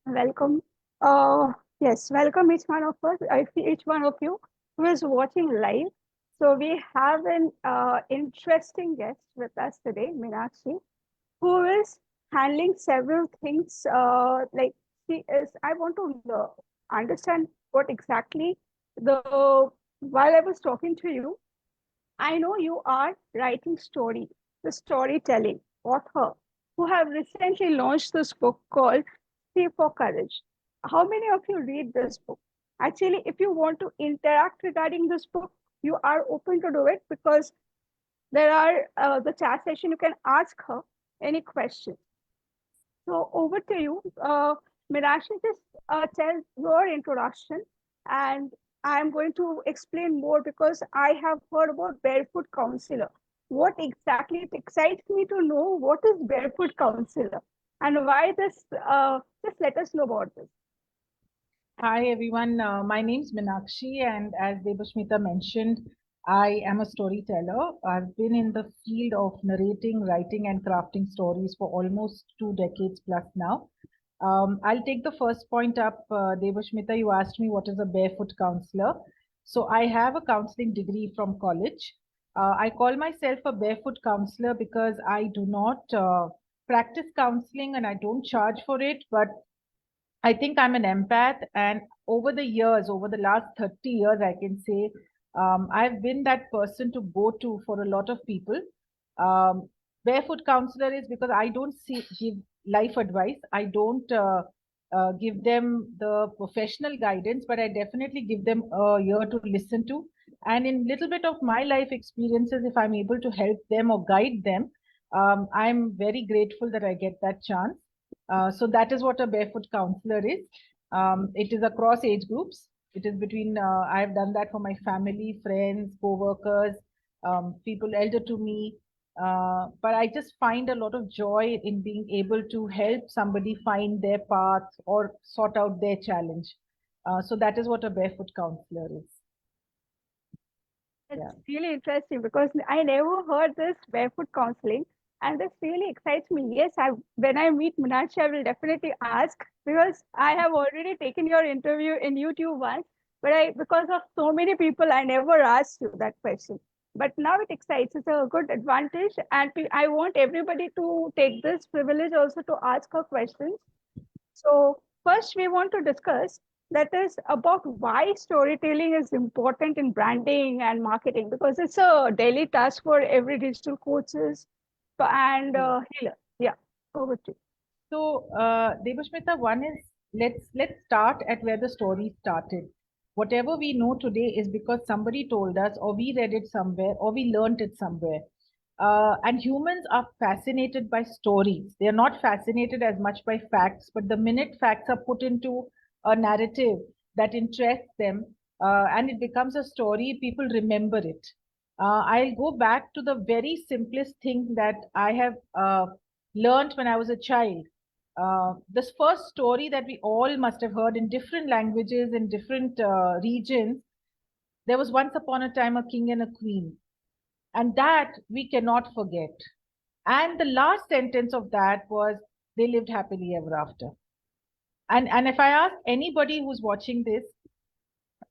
Welcome. Yes, welcome each one of us, each one of you who is watching live. So we have an interesting guest with us today, Meenakshi, who is handling several things. Like she is, I want to understand what exactly the while I was talking to you, I know you are writing story, the storytelling author who have recently launched this book called Sea for Courage. How many of you read this book? Actually, if you want to interact regarding this book, you are open to do it because there are the chat session. You can ask her any question. So over to you, Mirashi. Just tell your introduction, and I'm going to explain more because I have heard about Barefoot Counselor. What exactly it excites me to know what is Barefoot Counselor and why this. Just let us know about this. Hi everyone, my name is Meenakshi, and as Debashmita mentioned, I am a storyteller. I've been in the field of narrating, writing, and crafting stories for almost 2 decades plus now. I'll take the first point up. Debashmita, you asked me what is a barefoot counselor. So I have a counseling degree from college. I call myself a barefoot counselor because I do not practice counseling and I don't charge for it, but I think I'm an empath, and over the years, over the last 30 years, I can say I've been that person to go to for a lot of people. Um, Barefoot counselor is because I don't give life advice. I don't give them the professional guidance, but I definitely give them a ear to listen to. And in little bit of my life experiences, if I'm able to help them or guide them, I'm very grateful that I get that chance. So that is what a barefoot counselor is. It is across age groups. It is between, I've done that for my family, friends, co-workers, people elder to me. But I just find a lot of joy in being able to help somebody find their path or sort out their challenge. So that is what a barefoot counselor is. Yeah. It's really interesting because I never heard this barefoot counseling, and this really excites me. Yes, I when I meet Meenakshi, I will definitely ask because I have already taken your interview in YouTube once, but I because of so many people, I never asked you that question. But now it excites. It's a good advantage, and I want everybody to take this privilege also to ask her questions. So first we want to discuss that is about why storytelling is important in branding and marketing because it's a daily task for every digital coaches and healer. Yeah, over to you. So, Devashmita, one is let's start at where the story started. Whatever we know today is because somebody told us, or we read it somewhere, or we learned it somewhere. And humans are fascinated by stories. They are not fascinated as much by facts, but the minute facts are put into a narrative that interests them, and it becomes a story, people remember it. I'll go back to the very simplest thing that I have learned when I was a child. This first story that we all must have heard in different languages, in different regions, there was once upon a time a king and a queen. And that we cannot forget. And the last sentence of that was, they lived happily ever after. And if I ask anybody who's watching this,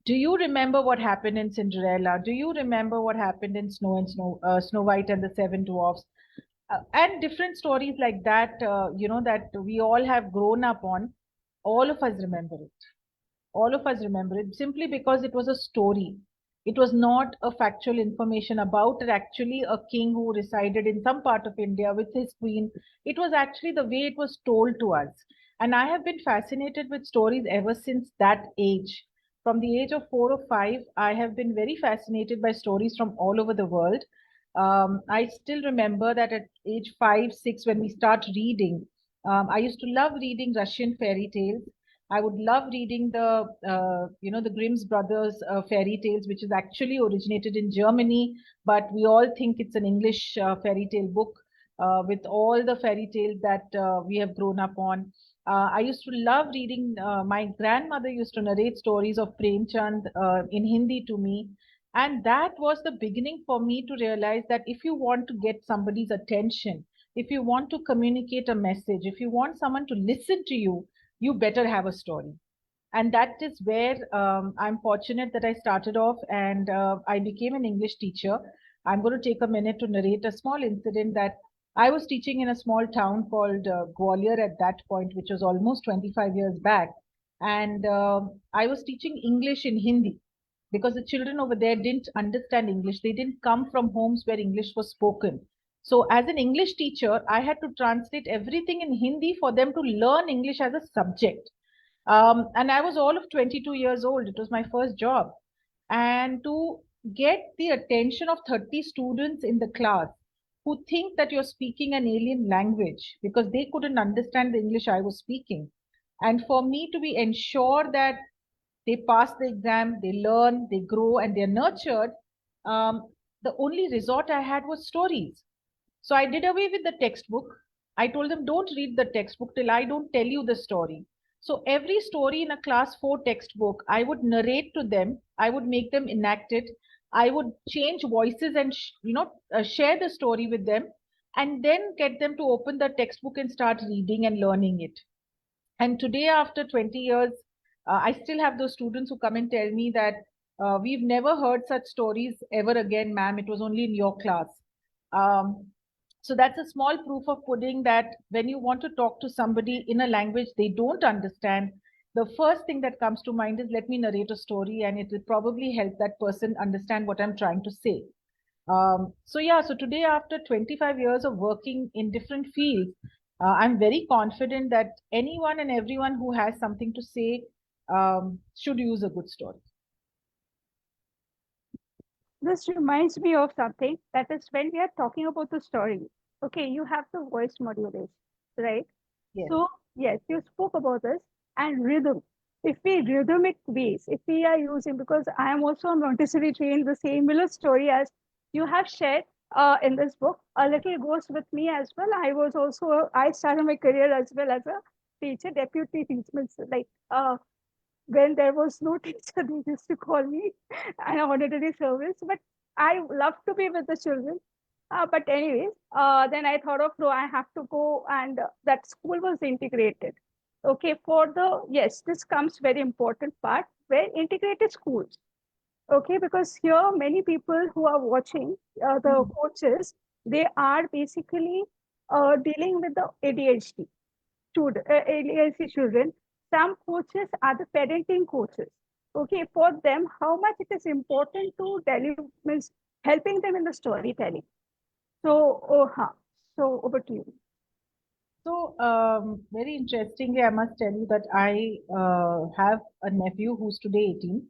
do you remember what happened in Cinderella? Do you remember what happened in Snow White and the Seven Dwarfs? And different stories like that, that we all have grown up on. All of us remember it. All of us remember it simply because it was a story. It was not a factual information about actually a king who resided in some part of India with his queen. It was actually the way it was told to us. And I have been fascinated with stories ever since that age. From the age of 4 or 5, I have been very fascinated by stories from all over the world. I still remember that at age 5, 6, when we start reading, I used to love reading Russian fairy tales. I would love reading the Grimm's brothers fairy tales, which is actually originated in Germany, but we all think it's an English fairy tale book with all the fairy tales that we have grown up on. I used to love reading. My grandmother used to narrate stories of Prem Chand in Hindi to me, and that was the beginning for me to realize that if you want to get somebody's attention, if you want to communicate a message, if you want someone to listen to you, you better have a story. And that is where I'm fortunate that I started off, and I became an English teacher. I'm going to take a minute to narrate a small incident that I was teaching in a small town called Gwalior at that point, which was almost 25 years back. And I was teaching English in Hindi because the children over there didn't understand English. They didn't come from homes where English was spoken. So, as an English teacher, I had to translate everything in Hindi for them to learn English as a subject. And I was all of 22 years old. It was my first job. And to get the attention of 30 students in the class who think that you're speaking an alien language because they couldn't understand the English I was speaking. And for me to be ensure that they pass the exam, they learn, they grow, and they're nurtured, um, the only resort I had was stories. So I did away with the textbook. I told them, don't read the textbook till I don't tell you the story. So every story in a class 4 textbook, I would narrate to them. I would make them enact it. I would change voices and share the story with them, and then get them to open the textbook and start reading and learning it. And today, after 20 years, I still have those students who come and tell me that we've never heard such stories ever again, ma'am. It was only in your class. Um, so that's a small proof of pudding that when you want to talk to somebody in a language they don't understand, the first thing that comes to mind is let me narrate a story, and it will probably help that person understand what I'm trying to say. So today, after 25 years of working in different fields, I'm very confident that anyone and everyone who has something to say should use a good story. This reminds me of something that is when we are talking about the story. Okay, you have the voice modulation, right? Yes. So, yes, you spoke about this and rhythm. If we rhythmic ways, if we are using, because I am also a Montessori trained, the similar story as you have shared in this book, a little goes with me as well. I started my career as well as a teacher, deputy teacher, like when there was no teacher, they used to call me an honorary service. But I love to be with the children. But anyways, then I thought of, no, I have to go, and that school was integrated. Okay, for the yes, this comes very important part where integrated schools. Okay, because here many people who are watching the Hmm. coaches, they are basically dealing with the ADHD ADHD children. Some coaches are the parenting coaches. Okay, for them, how much it is important to means helping them in the storytelling. So, so over to you. So, very interestingly, I must tell you that I have a nephew who's today 18.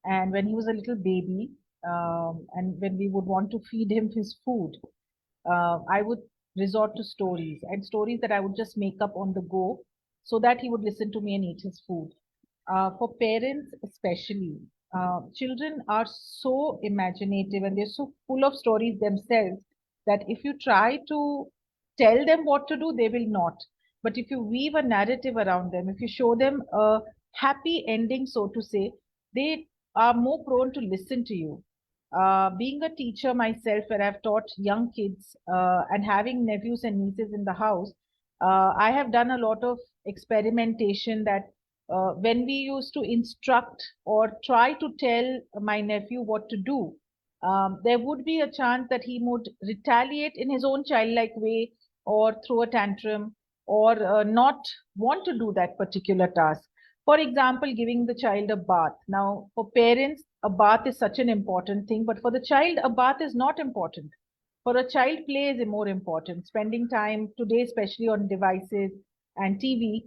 And when he was a little baby, and when we would want to feed him his food, I would resort to stories, and stories that I would just make up on the go so that he would listen to me and eat his food. For parents, especially, children are so imaginative and they're so full of stories themselves that if you try to tell them what to do, they will not. But if you weave a narrative around them, if you show them a happy ending, so to say, they are more prone to listen to you. Being a teacher myself, where I've taught young kids and having nephews and nieces in the house, I have done a lot of experimentation that when we used to instruct or try to tell my nephew what to do, there would be a chance that he would retaliate in his own childlike way or throw a tantrum or not want to do that particular task. For example, giving the child a bath. Now, for parents, a bath is such an important thing, but for the child, a bath is not important. For a child, play is more important. Spending time today, especially on devices and TV,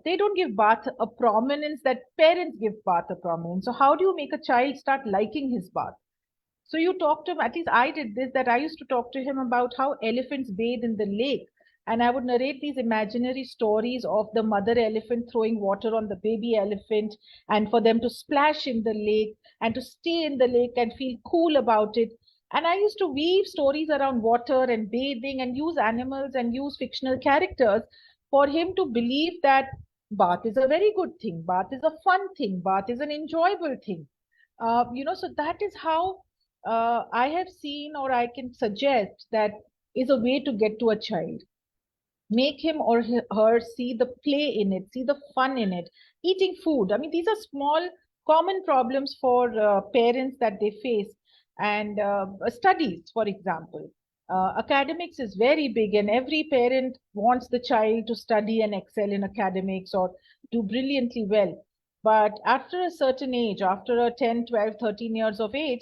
they don't give bath a prominence that parents give bath a prominence. So, how do you make a child start liking his bath? So you talk to him, at least I did this, that I used to talk to him about how elephants bathe in the lake. And I would narrate these imaginary stories of the mother elephant throwing water on the baby elephant and for them to splash in the lake and to stay in the lake and feel cool about it. And I used to weave stories around water and bathing and use animals and use fictional characters for him to believe that bath is a very good thing, bath is a fun thing, bath is an enjoyable thing. So that is how I have seen, or I can suggest that is a way to get to a child. Make him or her see the play in it, see the fun in it. Eating food, I mean, these are small common problems for parents that they face. And studies, for example, academics is very big, and every parent wants the child to study and excel in academics or do brilliantly well. But after a certain age, after a 10, 12, 13 years of age,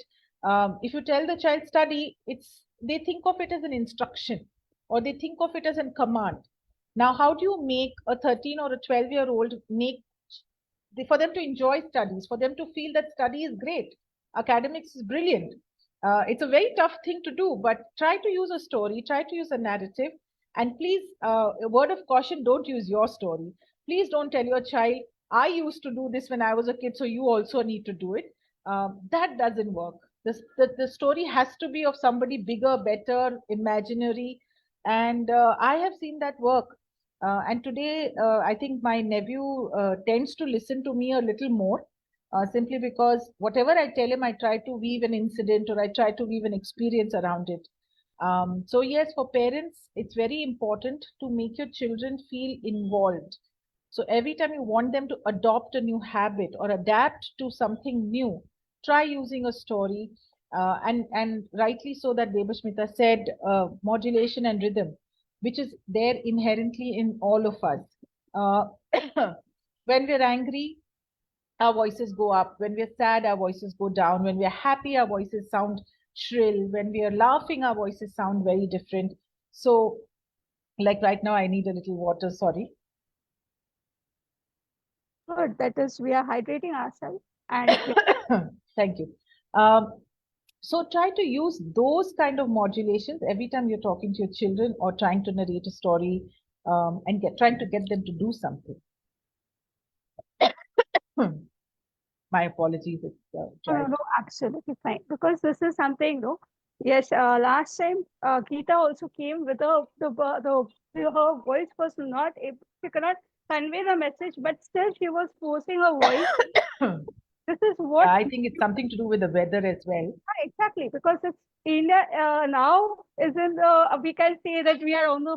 if you tell the child study, they think of it as an instruction, or they think of it as a command. Now, how do you make a 13 or a 12-year-old make for them to enjoy studies, for them to feel that study is great, academics is brilliant? It's a very tough thing to do, but try to use a story, try to use a narrative, and please, a word of caution: don't use your story. Please don't tell your child, "I used to do this when I was a kid, so you also need to do it." That doesn't work. The story has to be of somebody bigger, better, imaginary, and I have seen that work. And today, I think my nephew tends to listen to me a little more, simply because whatever I tell him, I try to weave an incident or I try to weave an experience around it. So, yes, for parents, it's very important to make your children feel involved. So, every time you want them to adopt a new habit or adapt to something new, try using a story. And rightly so, that Debashmita said, modulation and rhythm, which is there inherently in all of us. Uh, when we're angry, our voices go up. When we're sad, our voices go down. When we're happy, our voices sound shrill. When we are laughing, our voices sound very different. So, like right now, I need a little water, sorry. Good. That is, we are hydrating ourselves. And yeah, Thank you. Um, so try to use those kind of modulations every time you're talking to your children or trying to narrate a story, and trying to get them to do something. My apologies, it's no, dry. no, no, absolutely fine. Because this is something, no. Yes, last time Geeta also came with her voice was not able, she cannot convey the message, but still she was forcing her voice. This is what I think it's something to do with the weather as well. exactly, because it's India now is in the we can say that we are on the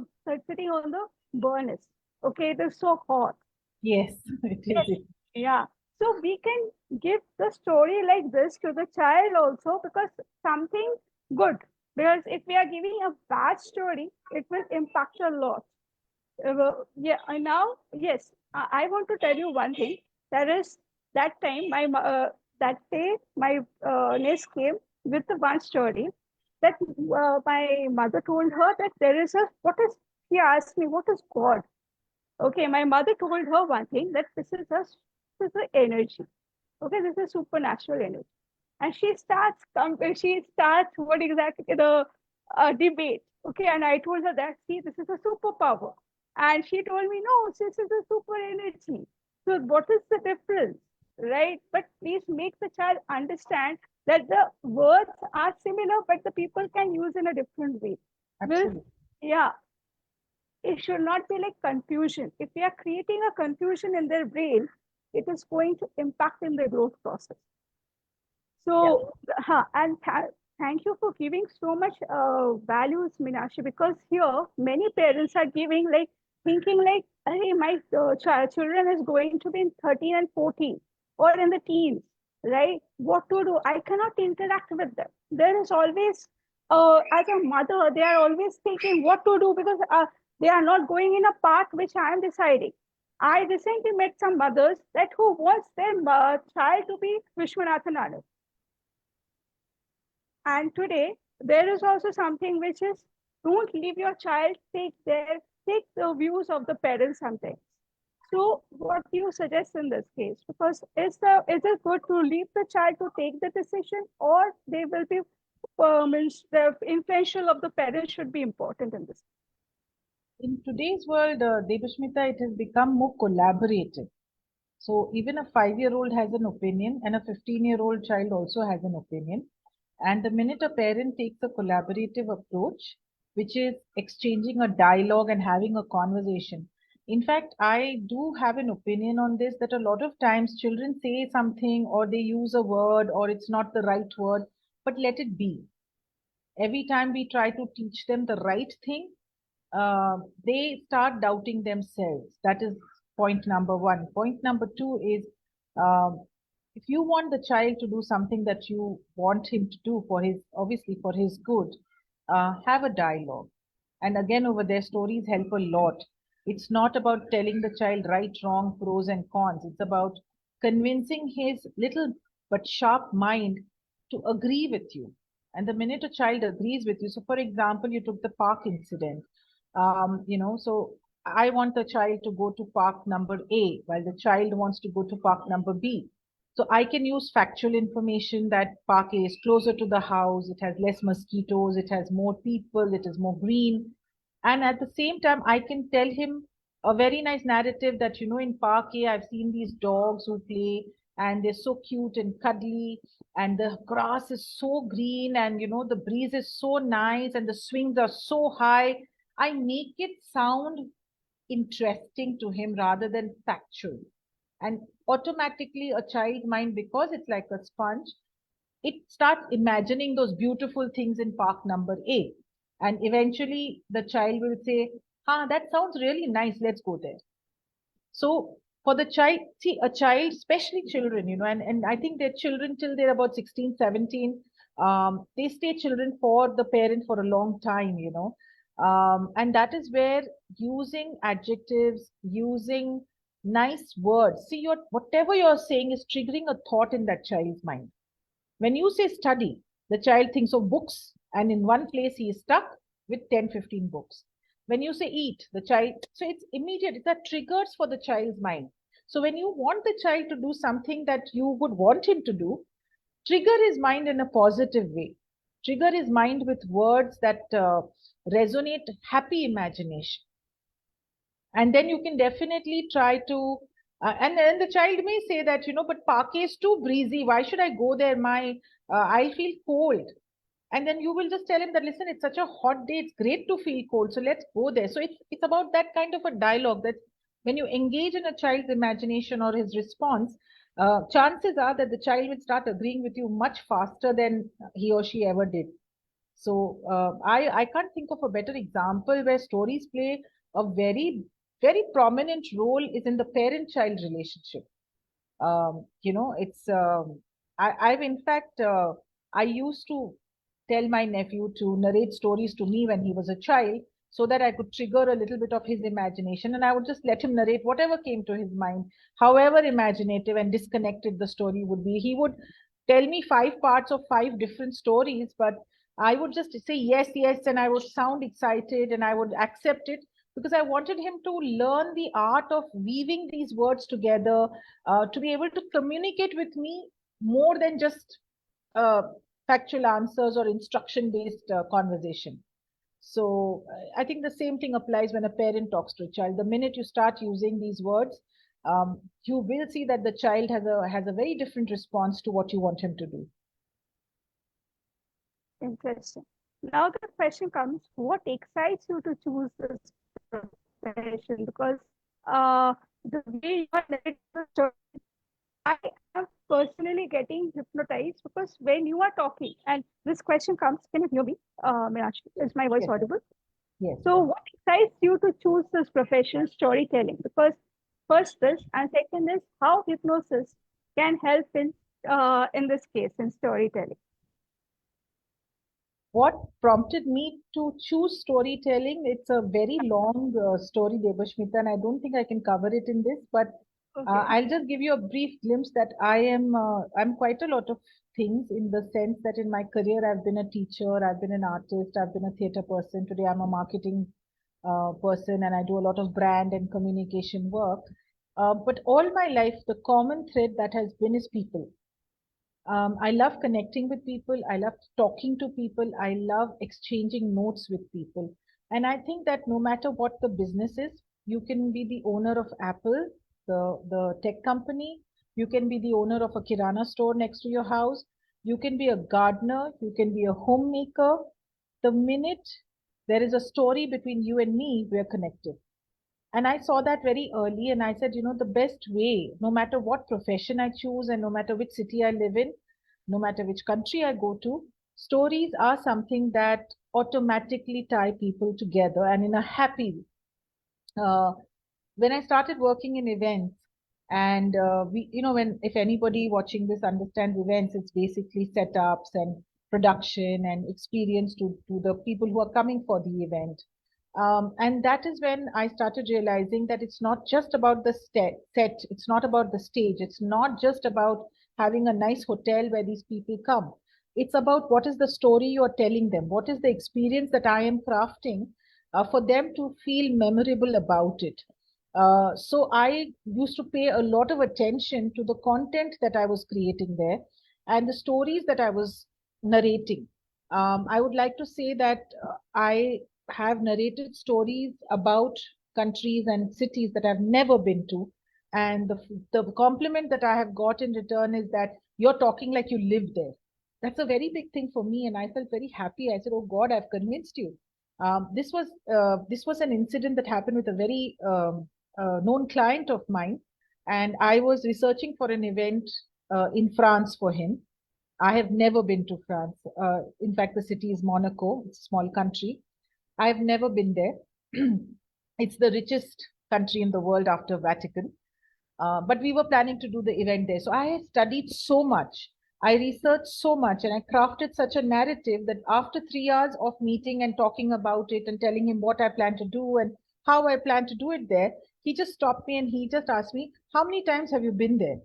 sitting on the burners. Okay, it is so hot. Yes, it Yes. is. Yeah. So we can give the story like this to the child also because something good. Because if we are giving a bad story, it will impact a lot. Yeah, and now, yes, I want to tell you one thing. That is that time, that day, my niece came with the one story that my mother told her that there is a, what is, she asked me, what is God? Okay, my mother told her one thing that this is the energy. Okay, this is supernatural energy, and she starts what exactly the debate. Okay, and I told her that see, this is a superpower, and she told me no, this is a super energy. So what is the difference, right? But please make the child understand that the words are similar, but the people can use in a different way. Will Absolutely. yeah, it should not be like confusion. If we are creating a confusion in their brain, it is going to impact in the growth process. Yeah. So, and thank you for giving so much values, Meenakshi, because here many parents are giving like thinking like, hey, my children is going to be in 13 and 14 or in the teens, right? What to do? I cannot interact with them. There is always, as a mother, they are always thinking what to do because they are not going in a path which I am deciding. I recently met some mothers that who wants their child to be Vishwanathan Anand, and today, there is also something which is don't leave your child take the views of the parents sometimes. So, what do you suggest in this case? Because is it good to leave the child to take the decision, or they will be means the influential of the parents should be important in this? In today's world, Debashmita, it has become more collaborative. So even a 5-year-old has an opinion, and a 15-year-old child also has an opinion. And the minute a parent takes a collaborative approach, which is exchanging a dialogue and having a conversation. In fact, I do have an opinion on this, that a lot of times children say something or they use a word or it's not the right word, but let it be. Every time we try to teach them the right thing, they start doubting themselves. That is point number one. Point number two is, um, if you want the child to do something that you want him to do for his, obviously for his good, have a dialogue. And again, over there, stories help a lot. It's not about telling the child right, wrong, pros and cons. It's about convincing his little but sharp mind to agree with you. And the minute a child agrees with you, so for example, you took the park incident. So I want the child to go to park number A while the child wants to go to park number B. So I can use factual information that park A is closer to the house, it has less mosquitoes, it has more people, it is more green. And at the same time, I can tell him a very nice narrative that, in park A, I've seen these dogs who play and they're so cute and cuddly, and the grass is so green, and the breeze is so nice, and the swings are so high. I make it sound interesting to him rather than factual. And automatically, a child mind, because it's like a sponge, it starts imagining those beautiful things in park number A. And eventually, the child will say, that sounds really nice, let's go there. So for the child, see, a child, especially children, and I think they're children till they're about 16, 17. They stay children for the parent for a long time. And that is where using adjectives, using nice words, see, whatever you're saying is triggering a thought in that child's mind. When you say study, the child thinks of books, and in one place he is stuck with 10, 15 books. When you say eat, the child, so it's immediate, it's a triggers for the child's mind. So when you want the child to do something that you would want him to do, trigger his mind in a positive way. Trigger his mind with words that resonate happy imagination. And then you can definitely try to, and then the child may say that, but park is too breezy. Why should I go there? I'll feel cold. And then you will just tell him that, listen, it's such a hot day. It's great to feel cold. So let's go there. So it's about that kind of a dialogue that when you engage in a child's imagination or his response, chances are that the child will start agreeing with you much faster than he or she ever did. So I can't think of a better example where stories play a very, very prominent role is in the parent-child relationship. It's I've in fact I used to tell my nephew to narrate stories to me when he was a child so that I could trigger a little bit of his imagination, and I would just let him narrate whatever came to his mind, however imaginative and disconnected the story would be. He would tell me 5 parts of 5 different stories, but I would just say yes, yes, and I would sound excited and I would accept it because I wanted him to learn the art of weaving these words together, to be able to communicate with me more than just factual answers or instruction based conversation. So I think the same thing applies when a parent talks to a child. The minute you start using these words, you will see that the child has a very different response to what you want him to do. Interesting. Now the question comes, what excites you to choose this profession? Because the way you are narrating the story, I am personally getting hypnotized because when you are talking, and this question comes, can you hear me, Meenakshi? Is my voice Yes. audible? Yes. So what excites you to choose this profession, storytelling? Because first this, and second is how hypnosis can help in this case, in storytelling. What prompted me to choose storytelling? It's a very long story, Debashmita, and I don't think I can cover it in this, but Okay. I'll just give you a brief glimpse that I'm quite a lot of things in the sense that in my career I've been a teacher, I've been an artist, I've been a theater person. Today I'm a marketing person, and I do a lot of brand and communication work. But all my life, the common thread that has been is people. I love connecting with people. I love talking to people. I love exchanging notes with people. And I think that no matter what the business is, you can be the owner of Apple, the tech company. You can be the owner of a Kirana store next to your house. You can be a gardener. You can be a homemaker. The minute there is a story between you and me, we're connected. And I saw that very early, and I said, the best way, no matter what profession I choose and no matter which city I live in, no matter which country I go to, stories are something that automatically tie people together and in a happy way. When I started working in events, and when if anybody watching this understands events, it's basically setups and production and experience to the people who are coming for the event. And that is when I started realizing that it's not just about the set, it's not about the stage, it's not just about having a nice hotel where these people come. It's about what is the story you're telling them, what is the experience that I am crafting for them to feel memorable about it. So I used to pay a lot of attention to the content that I was creating there and the stories that I was narrating. I would like to say that I have narrated stories about countries and cities that I've never been to. And the compliment that I have got in return is that you're talking like you lived there. That's a very big thing for me. And I felt very happy. I said, oh God, I've convinced you. This was an incident that happened with a very known client of mine, and I was researching for an event in France for him. I have never been to France. In fact, the city is Monaco. It's a small country. I've never been there. It's the richest country in the world after Vatican. But we were planning to do the event there. So I had studied so much. I researched so much and I crafted such a narrative that after 3 hours of meeting and talking about it and telling him what I plan to do and how I plan to do it there, he just stopped me and he just asked me, how many times have you been there?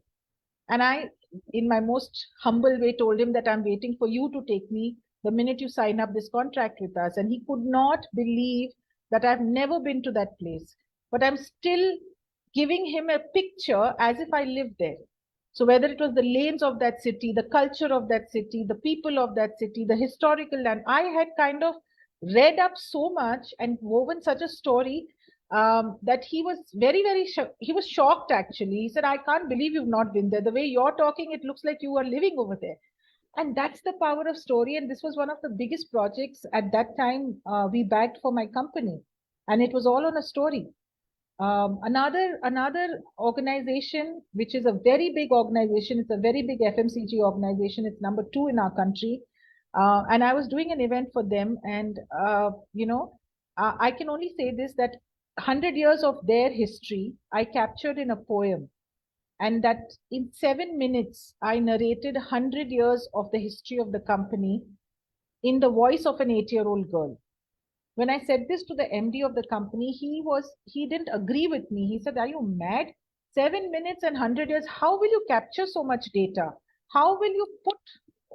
And I, in my most humble way, told him that I'm waiting for you to take me the minute you sign up this contract with us. And he could not believe that I've never been to that place. But I'm still giving him a picture as if I lived there. So whether it was the lanes of that city, the culture of that city, the people of that city, the historical land, I had kind of read up so much and woven such a story that he was he was shocked actually. He said, I can't believe you've not been there. The way you're talking, it looks like you are living over there. And that's the power of story. And this was one of the biggest projects at that time we bagged for my company. And it was all on a story. Another organization, which is a very big organization, it's a very big FMCG organization. It's number 2 in our country. And I was doing an event for them. And, I can only say this, that 100 years of their history, I captured in a poem. And that in 7 minutes, I narrated 100 years of the history of the company in the voice of an 8-year-old girl. When I said this to the MD of the company, he didn't agree with me. He said, are you mad? 7 minutes and 100 years, how will you capture so much data? How will you put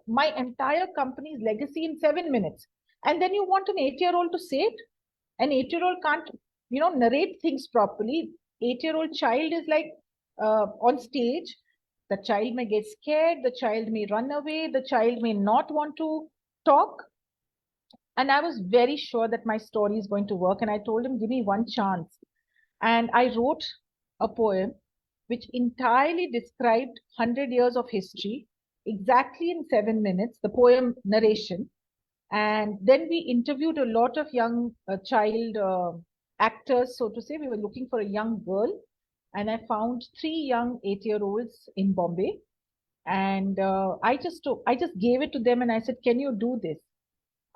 my entire company's legacy in 7 minutes? And then you want an 8-year-old to say it? An 8-year-old can't, narrate things properly. 8-year-old child is like on stage. The child may get scared. The child may run away. The child may not want to talk. And I was very sure that my story is going to work. And I told him, give me one chance. And I wrote a poem which entirely described 100 years of history, exactly in 7 minutes, the poem narration. And then we interviewed a lot of young child actors, so to say. We were looking for a young girl. And I found 3 young 8-year-olds in Bombay. And I just gave it to them and I said, can you do this?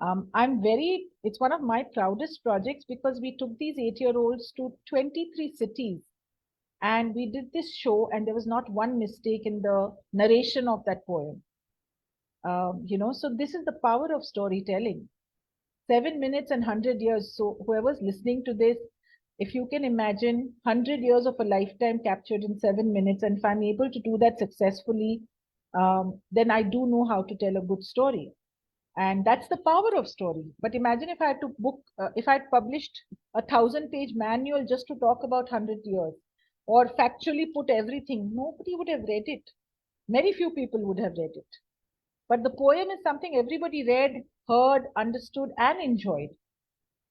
It's one of my proudest projects because we took these 8-year-olds to 23 cities and we did this show and there was not one mistake in the narration of that poem. So this is the power of storytelling. 7 minutes and 100 years. So whoever's listening to this, if you can imagine 100 years of a lifetime captured in 7 minutes, and if I'm able to do that successfully, then I do know how to tell a good story. And that's the power of story. But imagine if I had to if I had published a 1,000-page manual just to talk about 100 years or factually put everything, nobody would have read it. Very few people would have read it. But the poem is something everybody read, heard, understood, and enjoyed.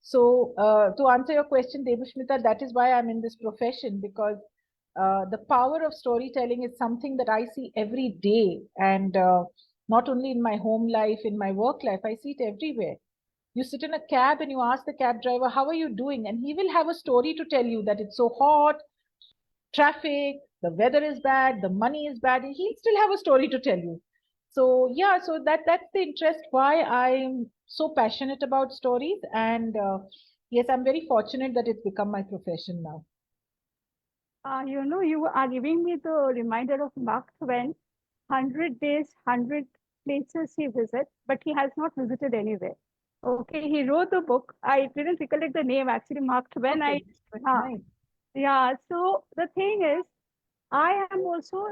So to answer your question, Debushmita, that is why I'm in this profession, because the power of storytelling is something that I see every day. And not only in my home life, in my work life, I see it everywhere. You sit in a cab and you ask the cab driver, how are you doing? And he will have a story to tell you that it's so hot, traffic, the weather is bad, the money is bad, and he'll still have a story to tell you. So yeah, so that's the interest why I'm so passionate about stories, and yes, I'm very fortunate that it's become my profession now. You are giving me the reminder of Mark Twain, 100 days, 100 places he visits, but he has not visited anywhere. Okay, he wrote the book. I didn't recollect the name actually, Mark Twain. Okay, Uh, nice. yeah, so the thing is, I am also,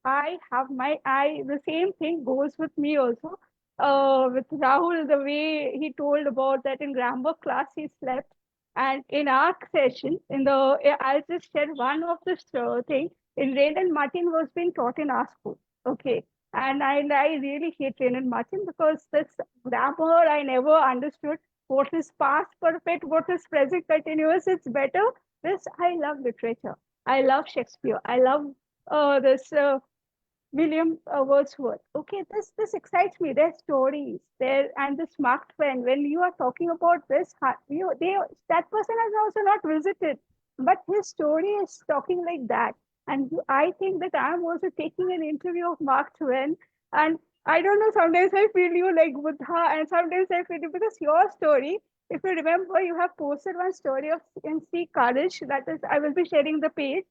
I have the same thing goes with me also. With Rahul, the way he told about that in grammar class he slept. And in our session, I'll just share one of this thing. In Rain and Martin was being taught in our school. Okay. And I really hate Rain and Martin because this grammar I never understood. What is past perfect? What is present continuous? It's better. This, I love literature. I love Shakespeare. I love this William Wordsworth. Okay, this excites me. Their stories, there and this Mark Twain. When you are talking about this, that person has also not visited, but his story is talking like that. And I think that I am also taking an interview of Mark Twain, and I don't know. Sometimes I feel you like Buddha, and sometimes I feel you because your story. If you remember, you have posted one story of in Sea Courage. That is, I will be sharing the page.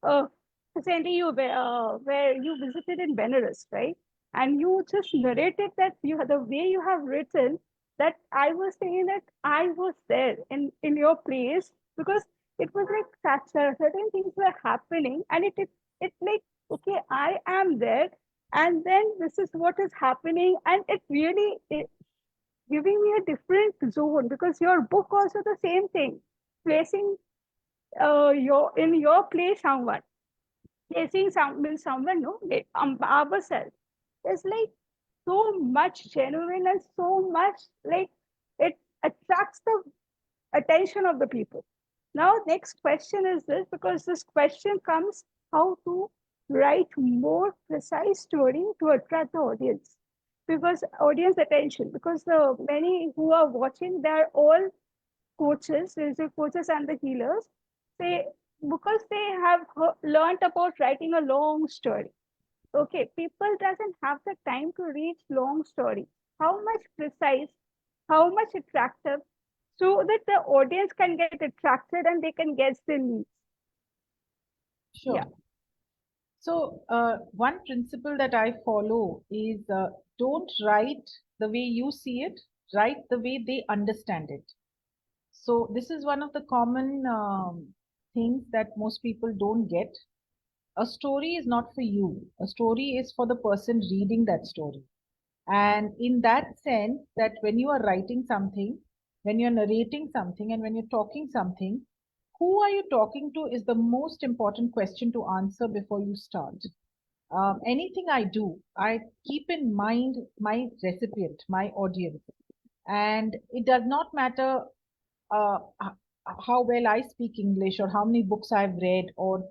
Uh, Recently, where you visited in Benares, right? And you just narrated that the way you have written that I was saying that I was there in your place because it was like certain things were happening, and it like okay, I am there, and then this is what is happening, and it really giving me a different zone because your book also the same thing, placing your in your place someone placing someone, no, ourselves. It's like so much genuine and so much like it attracts the attention of the people. Now, next question is this because this question comes how to write more precise story to attract the audience because audience attention because the many who are watching they're all coaches, spiritual coaches and the healers, they because they have learned about writing a long story. Okay, people doesn't have the time to read long story. How much precise, how much attractive, so that the audience can get attracted and they can guess the needs. Yeah. Sure. So, one principle that I follow is don't write the way you see it, write the way they understand it. So, this is one of the common things that most people don't get. A story is not for you, a story is for the person reading that story. And in that sense, that when you are writing something, when you're narrating something, and when you're talking something, who are you talking to is the most important question to answer before you start. Anything I do, I keep in mind my recipient, my audience. And it does not matter how well I speak English or how many books I've read or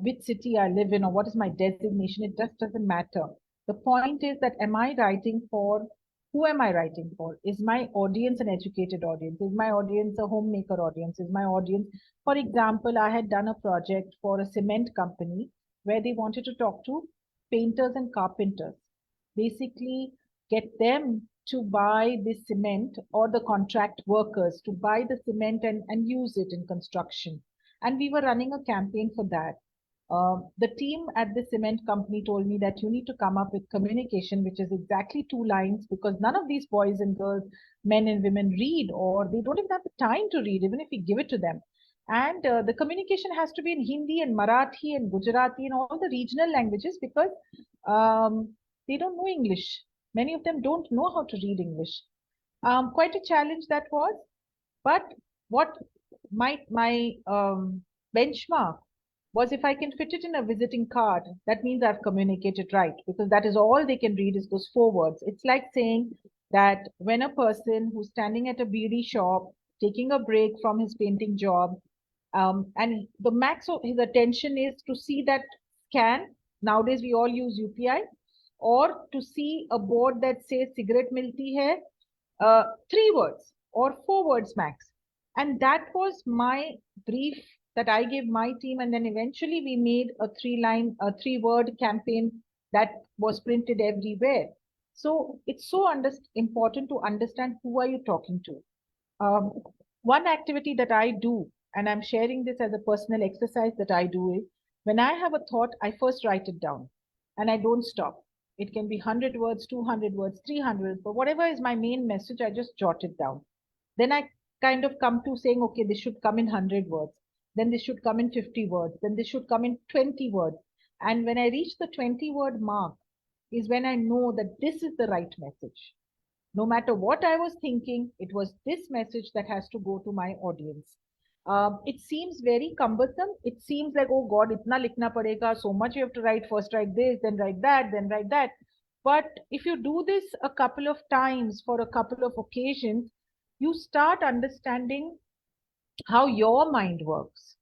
which city I live in or what is my designation. It just doesn't matter. The point is that am I writing for who am I writing for? Is my audience an educated audience? Is my audience a homemaker audience? Is my audience, for example, I had done a project for a cement company where they wanted to talk to painters and carpenters. Basically, get them to buy the cement or the contract workers to buy the cement and use it in construction. And we were running a campaign for that. The team at the cement company told me that you need to come up with communication, which is exactly 2 lines, because none of these boys and girls, men and women read, or they don't even have the time to read, even if we give it to them. And the communication has to be in Hindi and Marathi and Gujarati and all the regional languages because they don't know English. Many of them don't know how to read English. Quite a challenge that was. But what my benchmark was if I can fit it in a visiting card, that means I've communicated right because that is all they can read is those 4 words. It's like saying that when a person who's standing at a beauty shop, taking a break from his painting job, and the max of his attention is to see that scan. Nowadays, we all use UPI, or to see a board that says cigarette milti hai, 3 words or 4 words max. And that was my brief that I gave my team. And then eventually we made a 3 word campaign that was printed everywhere. So it's so important to understand who are you talking to. Um, One activity that I do, and I'm sharing this as a personal exercise that I do, is when I have a thought, I first write it down and I don't stop. It can be 100 words, 200 words, 300, but whatever is my main message, I just jot it down. Then I kind of come to saying, okay, this should come in 100 words. Then this should come in 50 words. Then this should come in 20 words. And when I reach the 20-word mark, is when I know that this is the right message. No matter what I was thinking, it was this message that has to go to my audience. It seems very cumbersome. It seems like, oh God, itna likhna padega, so much you have to write. First write this, then write that, then write that. But if you do this a couple of times for a couple of occasions, you start understanding how your mind works.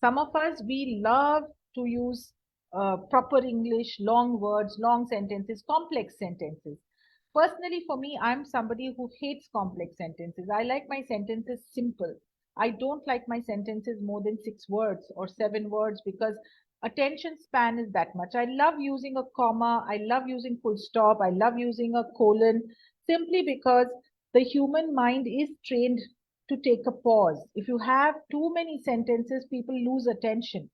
Some of us, we love to use proper English, long words, long sentences, complex sentences. Personally, for me, I'm somebody who hates complex sentences. I like my sentences simple. I don't like my sentences more than 6 words or 7 words because attention span is that much. I love using a comma. I love using full stop. I love using a colon simply because the human mind is trained to take a pause. If you have too many sentences, people lose attention.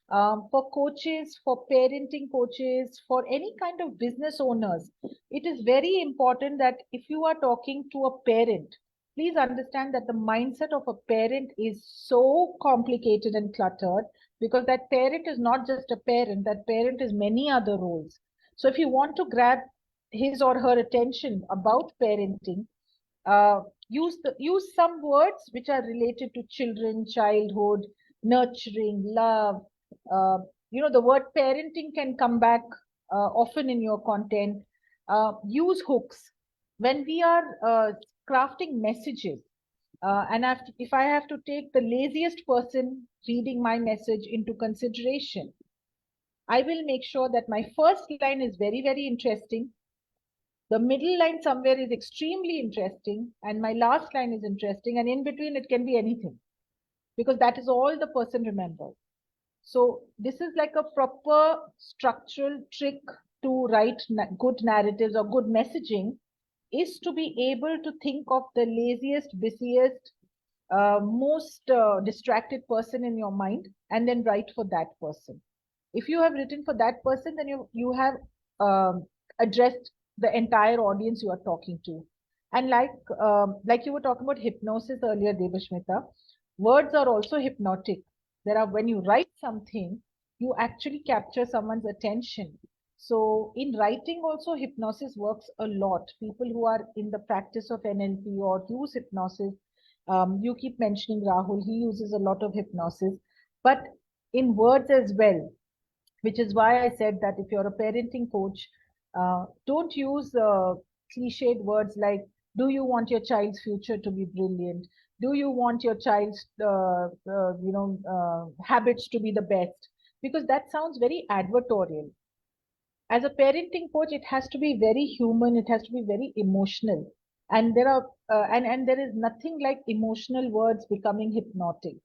For coaches, for parenting coaches, for any kind of business owners, it is very important that if you are talking to a parent, please understand that the mindset of a parent is so complicated and cluttered because that parent is not just a parent, that parent is many other roles. So if you want to grab his or her attention about parenting, uh, use some words which are related to children, childhood, nurturing, love. Uh, the word parenting can come back often in your content. Use hooks when we are crafting messages. And if I have to take the laziest person reading my message into consideration, I will make sure that my first line is very, very interesting. The middle line somewhere is extremely interesting, and my last line is interesting, and in between it can be anything because that is all the person remembers. So, this is like a proper structural trick to write good narratives or good messaging is to be able to think of the laziest, busiest, most distracted person in your mind and then write for that person. If you have written for that person, then you have addressed the entire audience you are talking to. And like you were talking about hypnosis earlier, Devashmita, words are also hypnotic. There are when you write something, you actually capture someone's attention. So in writing also hypnosis works a lot. People who are in the practice of NLP or use hypnosis, you keep mentioning Rahul, he uses a lot of hypnosis, but in words as well, which is why I said that if you're a parenting coach, don't use cliched words like, do you want your child's future to be brilliant? Do you want your child's, habits to be the best? Because that sounds very advertorial. As a parenting coach, it has to be very human. It has to be very emotional. And there is nothing like emotional words becoming hypnotic.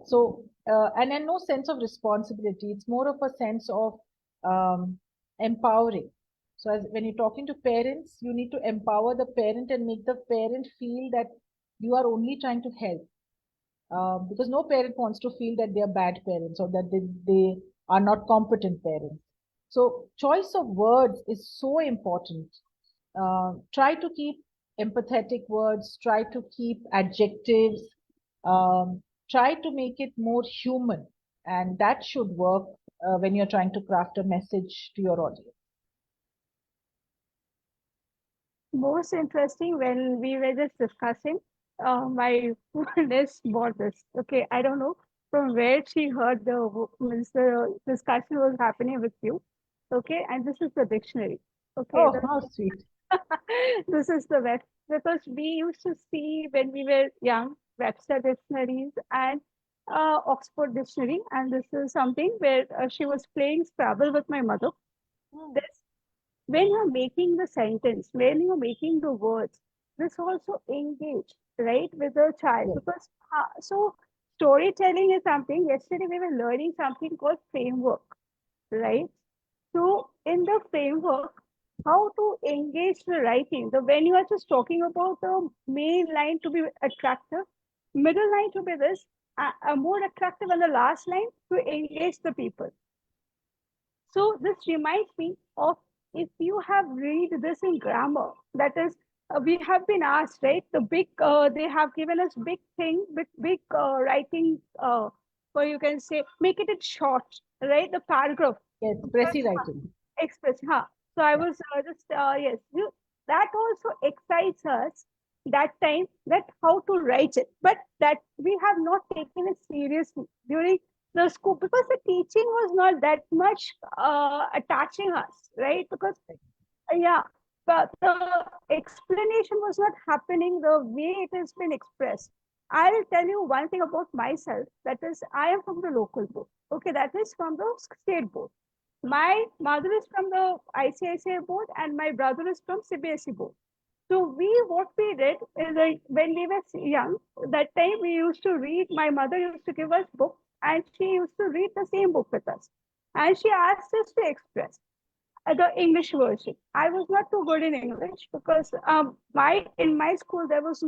So, and no sense of responsibility. It's more of a sense of um, empowering. So, when you're talking to parents, you need to empower the parent and make the parent feel that you are only trying to help. Because no parent wants to feel that they are bad parents or that they are not competent parents. So, choice of words is so important. Try to keep empathetic words, try to keep adjectives, try to make it more human. And that should work when you're trying to craft a message to your audience. Most interesting when we were just discussing, my niece bought this. Okay, I don't know from where she heard means the discussion was happening with you. Okay, and this is the dictionary. Okay, Oh, how sweet. this is the web because we used to see when we were young Webster dictionaries and Oxford dictionary, and this is something where she was playing Scrabble with my mother. Hmm. This when you're making the sentence, when you're making the words, this also engage, right, with the child Yes. because so storytelling is something. Yesterday we were learning something called framework, right? So in the framework, how to engage the writing, the when you are just talking about the main line to be attractive, middle line to be this, more attractive, and the last line to engage the people. So this reminds me of, if you have read this in grammar, that is, we have been asked, right? The big, they have given us big thing, big writing, or you can say, make it in short, right? The paragraph. Yes, pressy writing. Express, huh? So I Yeah. was just yes, that also excites us that time, that how to write it, but that we have not taken it seriously during the school, because the teaching was not that much attaching us, right? Because yeah, but the explanation was not happening the way it has been expressed. I'll tell you one thing about myself, that is, I am from the local board. Okay, that is from the state board. My mother is from the ICICI board and my brother is from CBSE board. So what we did is, like, when we were young, that time we used to read, my mother used to give us books and she used to read the same book with us. And she asked us to express the English version. I was not too good in English because my in my school there was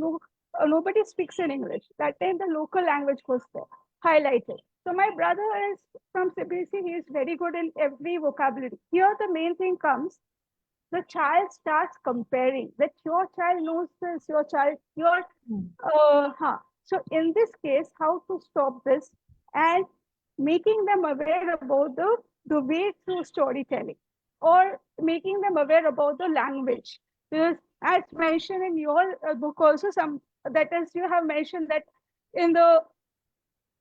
nobody speaks in English. That time the local language was there, highlighted. So my brother is from CBSE. He is very good in every vocabulary. Here the main thing comes, the child starts comparing that your child knows this, your child, your Hmm. so in this case, how to stop this, and making them aware about the way through storytelling, or making them aware about the language. Because as mentioned in your book also, some, that is, you have mentioned that in the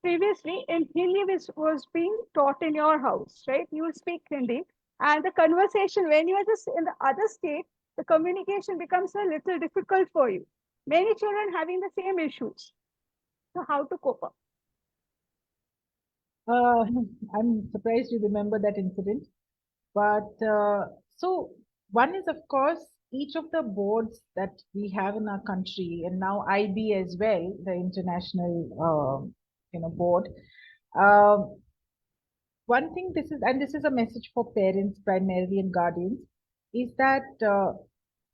previously in Hindi was being taught in your house, right? You speak Hindi, and the conversation when you are just in the other state, the communication becomes a little difficult for you. Many children having the same issues. So how to cope up? Uh, I'm surprised you remember that incident. But so one is, of course, each of the boards that we have in our country, and now IB as well, the international, board. Um One thing, this is, and this is a message for parents primarily and guardians, is that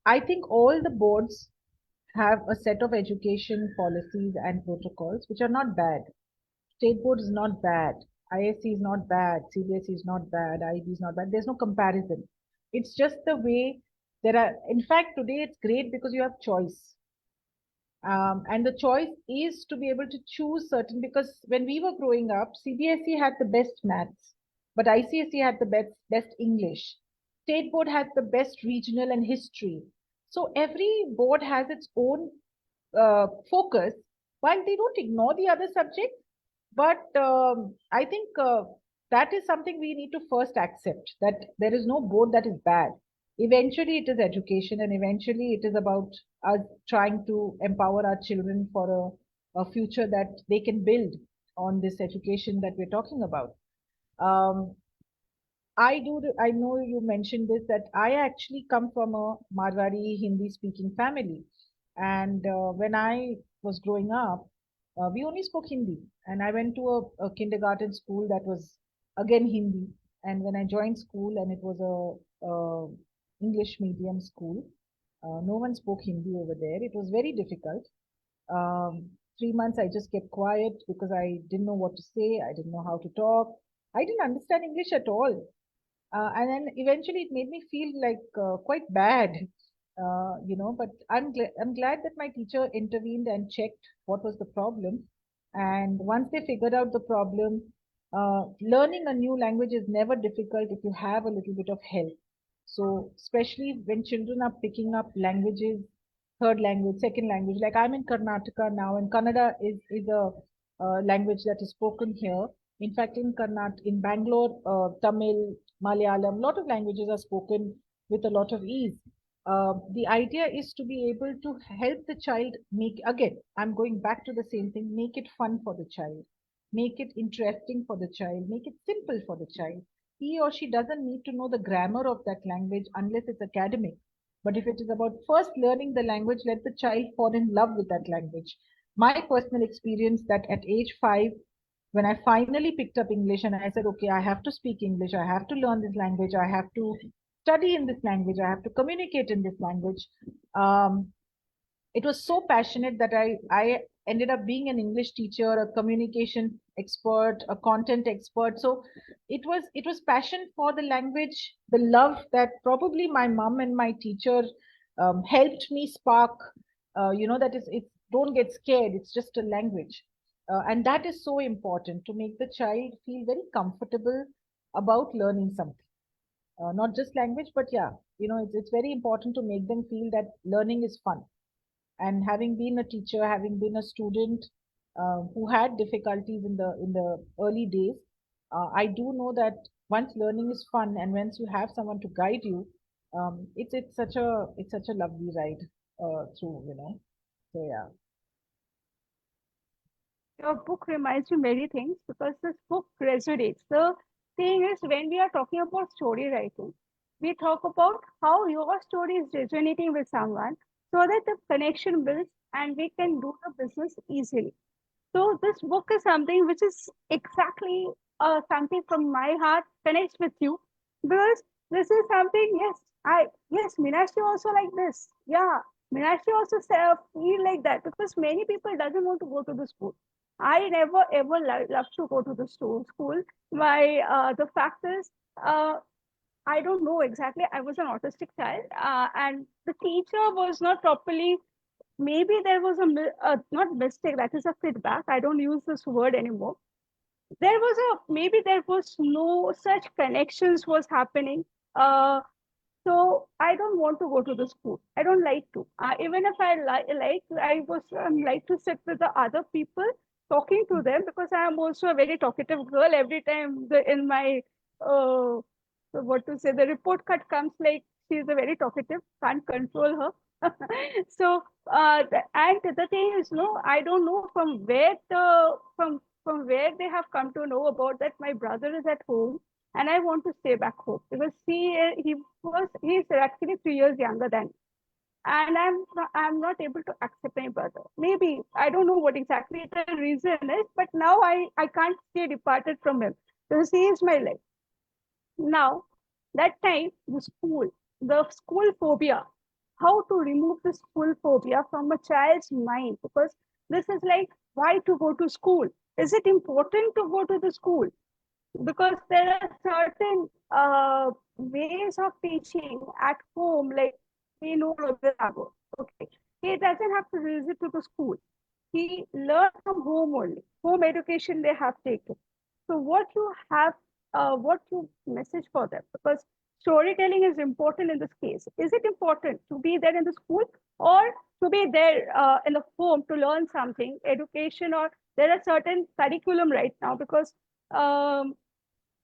I think all the boards have a set of education policies and protocols which are not bad. State board is not bad. ISC is not bad. CBSE is not bad. IB is not bad. There's no comparison. It's just the way there are. In fact, today it's great because you have choice. And the choice is to be able to choose certain, because when we were growing up, CBSE had the best maths, but ICSE had the best English. State board had the best regional and history. So every board has its own focus, while they don't ignore the other subjects. But I think that is something we need to first accept, that there is no board that is bad. Eventually, it is education, and eventually, it is about us trying to empower our children for a future that they can build on this education that we're talking about. Um, I know you mentioned this, that I actually come from a Marwari Hindi speaking family. And when I was growing up, we only spoke Hindi. And I went to a kindergarten school that was again Hindi. And when I joined school, and it was a English medium school, no one spoke Hindi over there. It was very difficult. 3 months I just kept quiet because I didn't know what to say. I didn't know how to talk. I didn't understand English at all. And then eventually it made me feel like quite bad, but I'm glad that my teacher intervened and checked what was the problem. And once they figured out the problem, learning a new language is never difficult if you have a little bit of help. So especially when children are picking up languages, third language, second language, like I'm in Karnataka now, and Kannada is a language that is spoken here. In fact, in Bangalore, Tamil, Malayalam, a lot of languages are spoken with a lot of ease. The idea is to be able to help the child make, again, I'm going back to the same thing, make it fun for the child, make it interesting for the child, make it simple for the child. He or she doesn't need to know the grammar of that language unless it's academic. But if it is about first learning the language, let the child fall in love with that language. My personal experience, that at age 5, when I finally picked up English and I said, okay, I have to speak English, I have to learn this language, I have to study in this language, I have to communicate in this language. Um, it was so passionate that I ended up being an English teacher, a communication expert, a content expert. So it was passion for the language, the love that probably my mom and my teacher helped me spark. That is, it don't get scared. It's just a language, and that is so important to make the child feel very comfortable about learning something. Not just language, but yeah, it's very important to make them feel that learning is fun. And having been a teacher, having been a student who had difficulties in the early days, I do know that once learning is fun and once you have someone to guide you, it's such a lovely ride through. So yeah. Your book reminds me many things because this book resonates. The thing is, when we are talking about story writing, we talk about how your story is resonating with someone so that the connection builds and we can do the business easily. So this book is something which is exactly something from my heart connects with you because this is something. Yes, Meenakshi also like this. Yeah, Meenakshi also feel like that because many people doesn't want to go to the school. I never ever love to go to the school. My the fact is, uh, I don't know exactly. I was an autistic child, and the teacher was not properly. Maybe there was not mistake. That is a feedback. I don't use this word anymore. There was maybe there was no such connections was happening. So I don't want to go to the school. I don't like to. Even if I I was like to sit with the other people, talking to them because I am also a very talkative girl. Every time in my uh, what to say, the report card comes like she is a very talkative. Can't control her. So and the thing is, no, I don't know from where they have come to know about that my brother is at home and I want to stay back home because he's actually 3 years younger than me. And I'm not able to accept my brother. Maybe I don't know what exactly the reason is, but now I can't stay departed from him because he is my life. Now that time the school phobia, how to remove the school phobia from a child's mind because this is like why to go to school? Is it important to go to the school? Because there are certain ways of teaching at home, like we know Robert Ago. Okay, he doesn't have to visit to the school. He learned from home only. Home education they have taken. So what you message for them? Because storytelling is important in this case. Is it important to be there in the school or to be there in the home to learn something, education, or there are certain curriculum right now because um,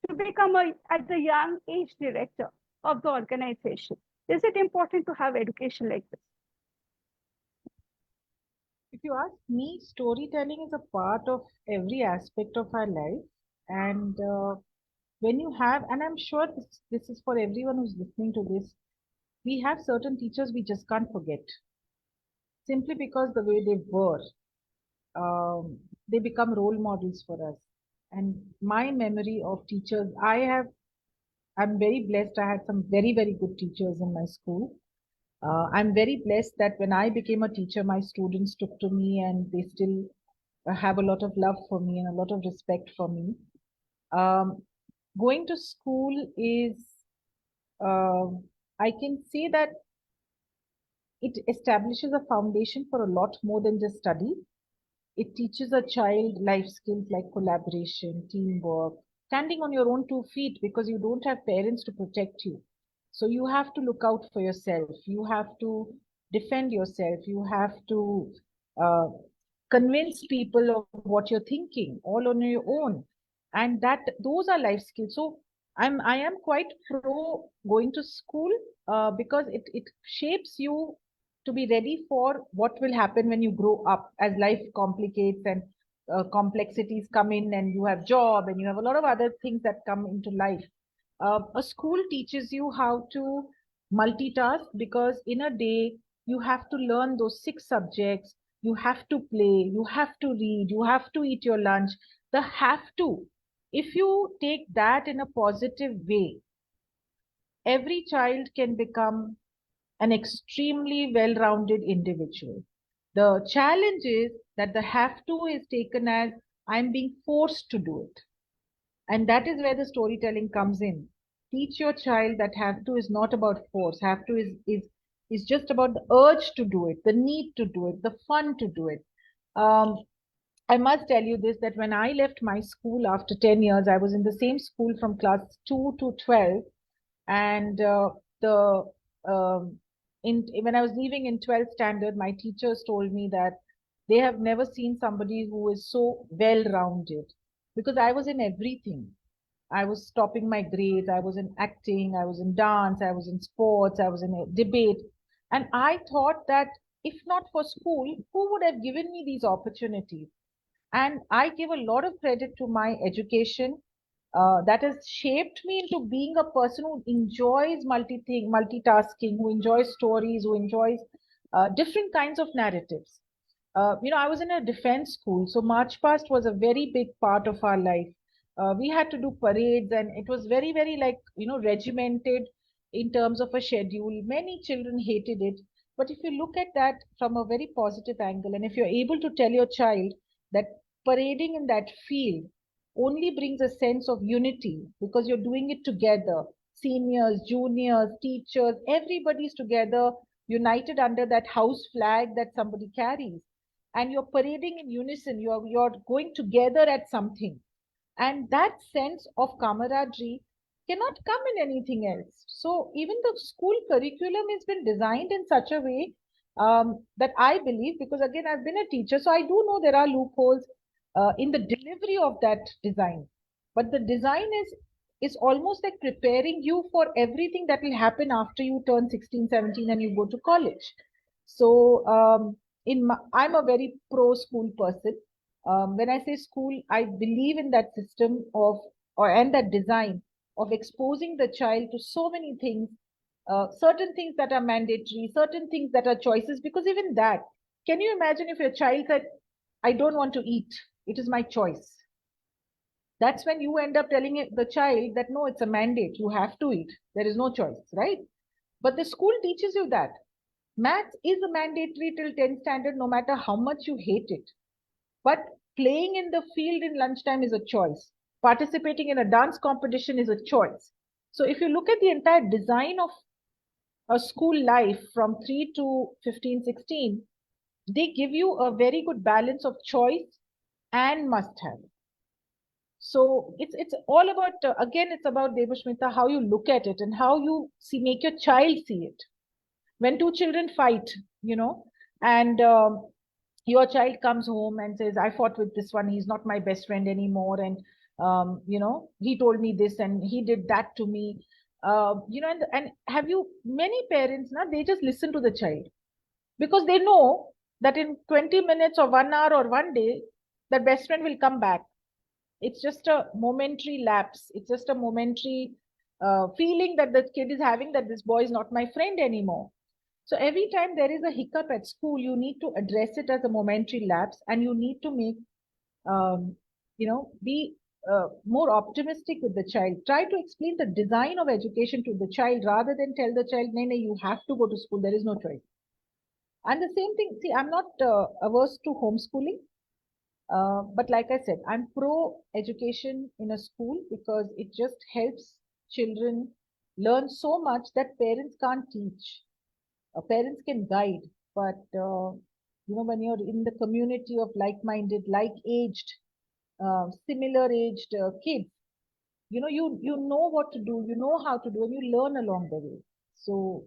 to become at the young age director of the organization. Is it important to have education like this? If you ask me, storytelling is a part of every aspect of our life. And when you have, and I'm sure this is for everyone who's listening to this, we have certain teachers we just can't forget simply because the way they were, they become role models for us. And my memory of teachers, I'm very blessed. I had some very, very good teachers in my school. I'm very blessed that when I became a teacher, my students took to me and they still have a lot of love for me and a lot of respect for me. Um, Going to school is, I can say that it establishes a foundation for a lot more than just study. It teaches a child life skills like collaboration, teamwork, standing on your own 2 feet because you don't have parents to protect you. So you have to look out for yourself. You have to defend yourself. You have to uh, convince people of what you're thinking all on your own. And that those are life skills. So I am quite pro going to school because it shapes you to be ready for what will happen when you grow up as life complicates and complexities come in and you have job and you have a lot of other things that come into life. A school teaches you how to multitask because in a day you have to learn those 6 subjects, you have to play, you have to read, you have to eat your lunch. The have to, if you take that in a positive way, every child can become an extremely well rounded individual. The challenge is that the have to is taken as I'm being forced to do it. And that is where the storytelling comes in. Teach your child that have to is not about force. Have to is just about the urge to do it, the need to do it, the fun to do it. Um, I must tell you this, that when I left my school after 10 years, I was in the same school from class 2 to 12. And the when I was leaving in 12th standard, my teachers told me that they have never seen somebody who is so well rounded, because I was in everything. I was topping my grades. I was in acting. I was in dance. I was in sports. I was in a debate. And I thought that if not for school, who would have given me these opportunities? And I give a lot of credit to my education, that has shaped me into being a person who enjoys multitasking, who enjoys stories, who enjoys different kinds of narratives. I was in a defense school, so March Past was a very big part of our life. We had to do parades, and it was very, very like, regimented in terms of a schedule. Many children hated it. But if you look at that from a very positive angle, and if you're able to tell your child that parading in that field only brings a sense of unity because you're doing it together, seniors, juniors, teachers, everybody's together, united under that house flag that somebody carries, and you're parading in unison, you're going together at something, and that sense of camaraderie cannot come in anything else. So even the school curriculum has been designed in such a way, that I believe, because again I've been a teacher, so I do know there are loopholes in the delivery of that design, but the design is almost like preparing you for everything that will happen after you turn 16, 17 and you go to college. So I'm a very pro school person. When I say school, I believe in that system of, or and that design of exposing the child to so many things, certain things that are mandatory, certain things that are choices. Because even that, can you imagine if your child said, "I don't want to eat; it is my choice." That's when you end up telling the child that no, it's a mandate. You have to eat. There is no choice, right? But the school teaches you that maths is a mandatory till 10th standard, no matter how much you hate it. But playing in the field in lunchtime is a choice. Participating in a dance competition is a choice. So if you look at the entire design of a school life from 3 to 15, 16, they give you a very good balance of choice and must have. So it's all about, again, it's about, Devashmita, how you look at it and how you see, make your child see it. When two children fight, you know, and your child comes home and says, I fought with this one, he's not my best friend anymore, and he told me this and he did that to me, and have you, many parents now, they just listen to the child because they know that in 20 minutes or 1 hour or one day, that best friend will come back. It's just a momentary lapse. It's just a momentary feeling that the kid is having, that this boy is not my friend anymore. So every time there is a hiccup at school, you need to address it as a momentary lapse, and you need to make, be more optimistic with the child. Try to explain the design of education to the child rather than tell the child, no, no, you have to go to school. There is no choice. And the same thing, see, I'm not averse to homeschooling. But like I said, I'm pro education in a school because it just helps children learn so much that parents can't teach. Parents can guide, but when you're in the community of like-minded, like-aged, similar-aged kids, you know what to do, you know how to do, and you learn along the way. So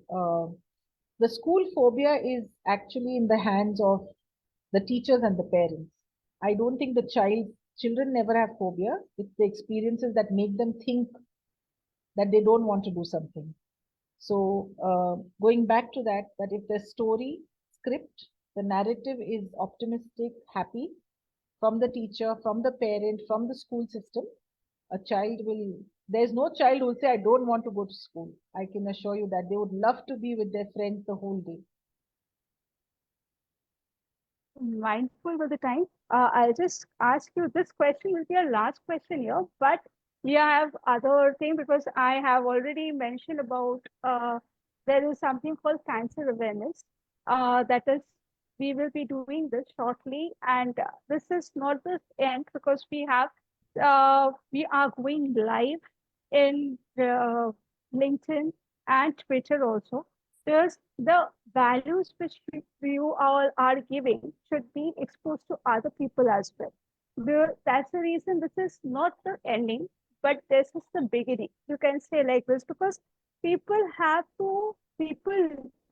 the school phobia is actually in the hands of the teachers and the parents. I don't think children never have phobia. It's the experiences that make them think that they don't want to do something. So going back to that if the story script, the narrative is optimistic, happy, from the teacher, from the parent, from the school system, there's no child who will say, I don't want to go to school. I can assure you that they would love to be with their friends the whole day. Mindful with the time. I'll just ask you this question will be a last question here, but we have other thing because I have already mentioned about there is something called cancer awareness. That is, we will be doing this shortly, and this is not the end because we are going live in LinkedIn and Twitter also. There's the values which you all are giving should be exposed to other people as well. That's the reason this is not the ending, but this is the beginning. You can say like this because people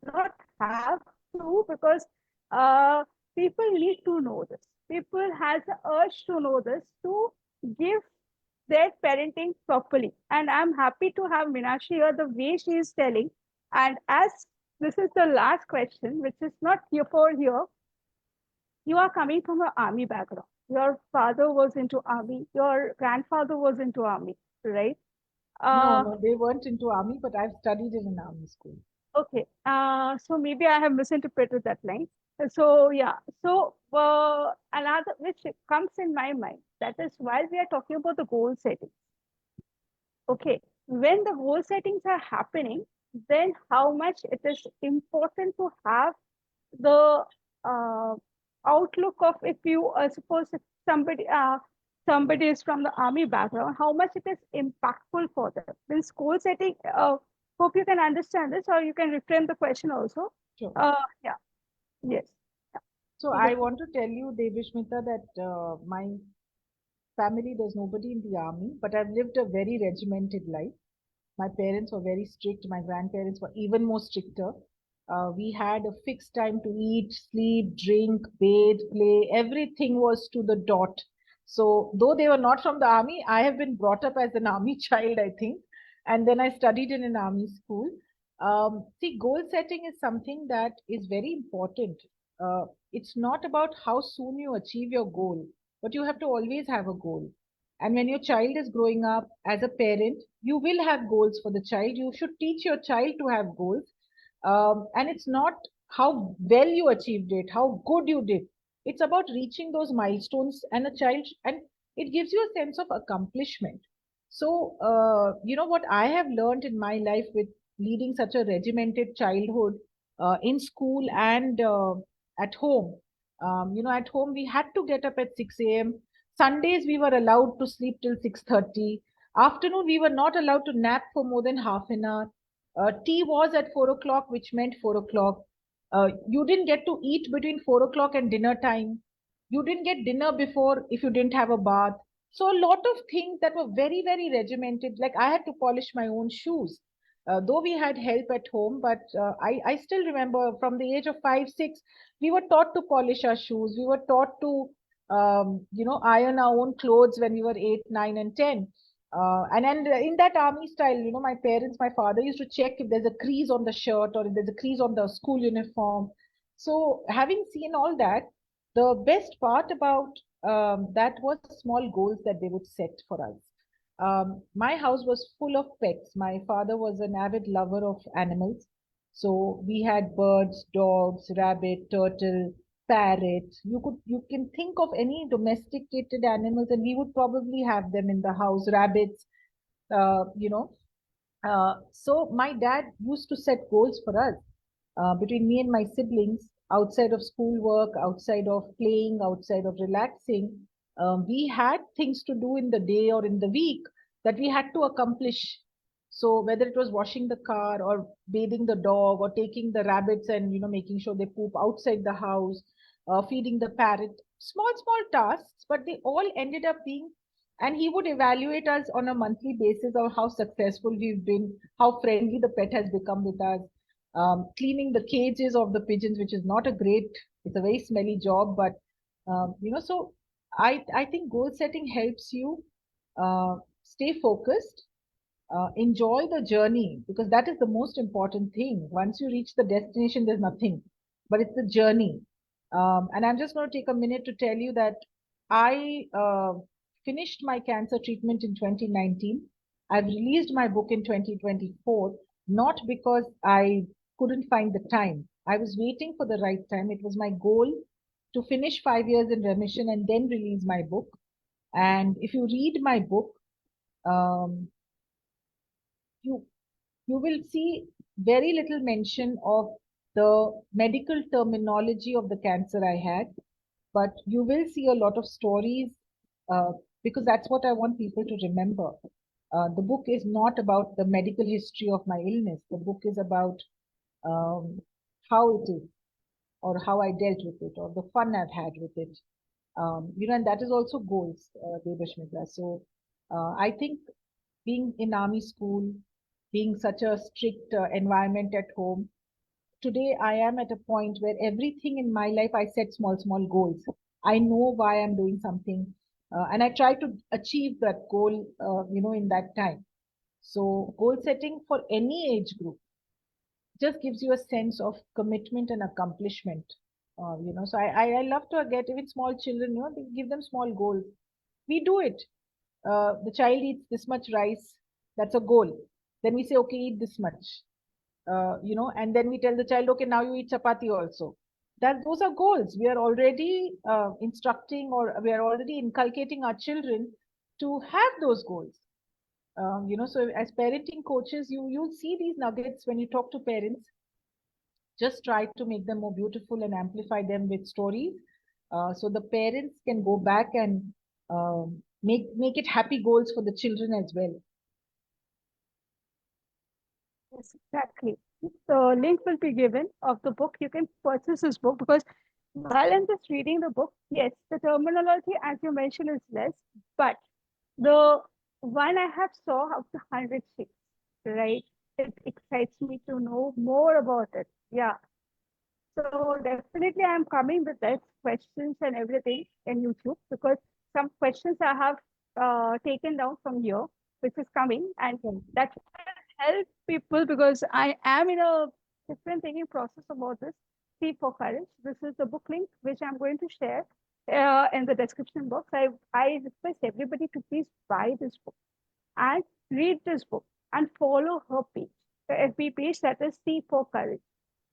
not have to because uh, people need to know this. People has the urge to know this to give their parenting properly. And I'm happy to have Meenakshi here the way she is telling. And as this is the last question, which is not here for here, you are coming from an army background. Your father was into army, your grandfather was into army, right? No, Uh, no, they weren't into army, but I've studied in an army school. okay. So maybe I have misinterpreted that line. So yeah. So another which comes in my mind, that is while we are talking about the goal setting. Okay, when the goal settings are happening, then how much it is important to have the uh, outlook of if you suppose if somebody is from the army background, how much it is impactful for them. This goal setting, hope you can understand this, or you can reframe the question also. Sure. Yeah, yes. So Yeah. I want to tell you, Devishmita, that my family, there's nobody in the army, but I've lived a very regimented life. My parents were very strict. My grandparents were even more stricter. We had a fixed time to eat, sleep, drink, bathe, play. Everything was to the dot. So, though they were not from the army, I have been brought up as an army child, I think. And then I studied in an army school. See, goal setting is something that is very important. It's not about how soon you achieve your goal, but you have to always have a goal. And when your child is growing up as a parent, you will have goals for the child. You should teach your child to have goals. And it's not how well you achieved it, how good you did. It's about reaching those milestones and a child, and it gives you a sense of accomplishment. So, what I have learned in my life with leading such a regimented childhood in school and at home. At home we had to get up at 6 a.m. Sundays we were allowed to sleep till 6:30. Afternoon we were not allowed to nap for more than half an hour. Tea was at 4 o'clock, which meant 4 o'clock. You didn't get to eat between 4 o'clock and dinner time. You didn't get dinner before if you didn't have a bath. So a lot of things that were very, very regimented. Like I had to polish my own shoes. Though we had help at home, but I still remember from the age of 5, 6, we were taught to polish our shoes. We were taught to, iron our own clothes when we were 8, 9, and 10. And in that army style, my parents, my father used to check if there's a crease on the shirt or if there's a crease on the school uniform. So having seen all that, the best part about that was small goals that they would set for us. My house was full of pets. My father was an avid lover of animals. So we had birds, dogs, rabbit, turtle, parrot. You can think of any domesticated animals, and we would probably have them in the house. Rabbits, uh, you know. So my dad used to set goals for us between me and my siblings outside of schoolwork, outside of playing, outside of relaxing. We had things to do in the day or in the week that we had to accomplish. So whether it was washing the car or bathing the dog or taking the rabbits and making sure they poop outside the house, feeding the parrot, small tasks, but they all ended up being, and he would evaluate us on a monthly basis of how successful we've been, how friendly the pet has become with us, cleaning the cages of the pigeons, which is not a great, it's a very smelly job, but so I think goal setting helps you stay focused, enjoy the journey, because that is the most important thing. Once you reach the destination, there's nothing, but it's the journey. And I'm just going to take a minute to tell you that I finished my cancer treatment in 2019. I've released my book in 2024, not because I couldn't find the time. I was waiting for the right time. It was my goal to finish 5 years in remission and then release my book. And if you read my book, um, you you will see very little mention of the medical terminology of the cancer I had, but you will see a lot of stories uh, because that's what I want people to remember. The book is not about the medical history of my illness. The book is about um, how it is, or how I dealt with it, or the fun I've had with it. And that is also goals, Devashmita. So I think being in army school, being such a strict environment at home, today I am at a point where everything in my life I set small, small goals. I know why I'm doing something, and I try to achieve that goal, in that time. So goal setting for any age group just gives you a sense of commitment and accomplishment. So I love to get even small children, they give them small goals. We do it. The child eats this much rice, that's a goal. Then we say, okay, eat this much, and then we tell the child, okay, now you eat chapati also. That those are goals. We are already instructing, or we are already inculcating our children to have those goals. So as parenting coaches, you'll see these nuggets when you talk to parents. Just try to make them more beautiful and amplify them with stories, so the parents can go back and make it happy goals for the children as well. Yes, exactly. The link will be given of the book. You can purchase this book because while I'm just reading the book, yes, the terminology, as you mentioned, is less, but the one I have saw of the 100 shapes, right? It excites me to know more about it. Yeah. So definitely I'm coming with that questions and everything in YouTube because some questions I have taken down from here, which is coming, and that will help people because I am in a different thinking process about this. Seek for Courage. This is the book link which I'm going to share in the description box. I request everybody to please buy this book and read this book and follow her page, the FB page that is C for Courage.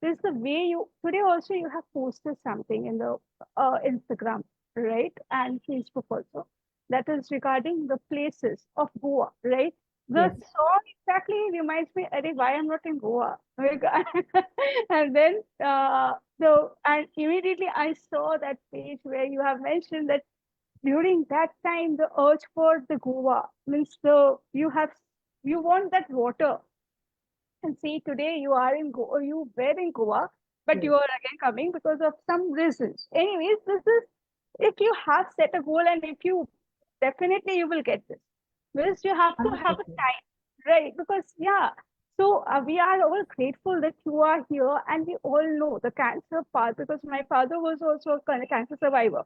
This is the way you today also you have posted something in the Instagram, right? And Facebook also. That is regarding the places of Goa, right? The Yes. song exactly reminds me, Arey, why I'm not in Goa. And then and immediately I saw that page where you have mentioned that during that time the urge for the Goa means you want that water and see today you are in Goa, you were in Goa, but Yes. you are again coming because of some reasons. Anyways, this is if you have set a goal and if you definitely you will get this. Because you have to have a 100%. time, right? Because yeah, so we are all grateful that you are here, and we all know the cancer part because my father was also a cancer survivor.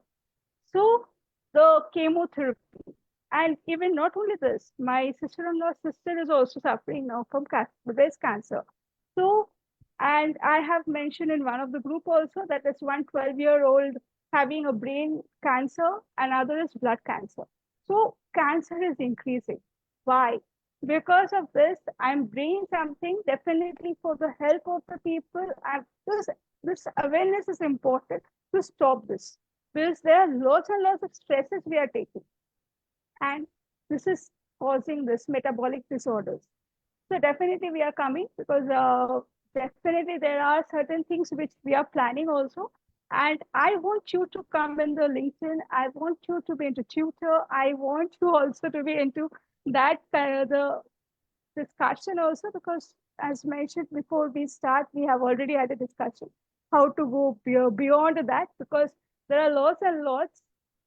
So the chemotherapy, and even not only this, my sister-in-law's sister is also suffering now from breast cancer. So, and I have mentioned in one of the group also that this 112-year-old having a brain cancer, another is blood cancer. So cancer is increasing. Why? Because of this, I'm bringing something definitely for the help of the people. And this awareness is important to stop this because there are lots and lots of stresses we are taking, and this is causing this metabolic disorders. So definitely we are coming because definitely there are certain things which we are planning also. And I want you to come in the LinkedIn. I want you to be into Twitter. I want you also to be into that the discussion also because as mentioned before we start, we have already had a discussion how to go beyond that because there are lots and lots.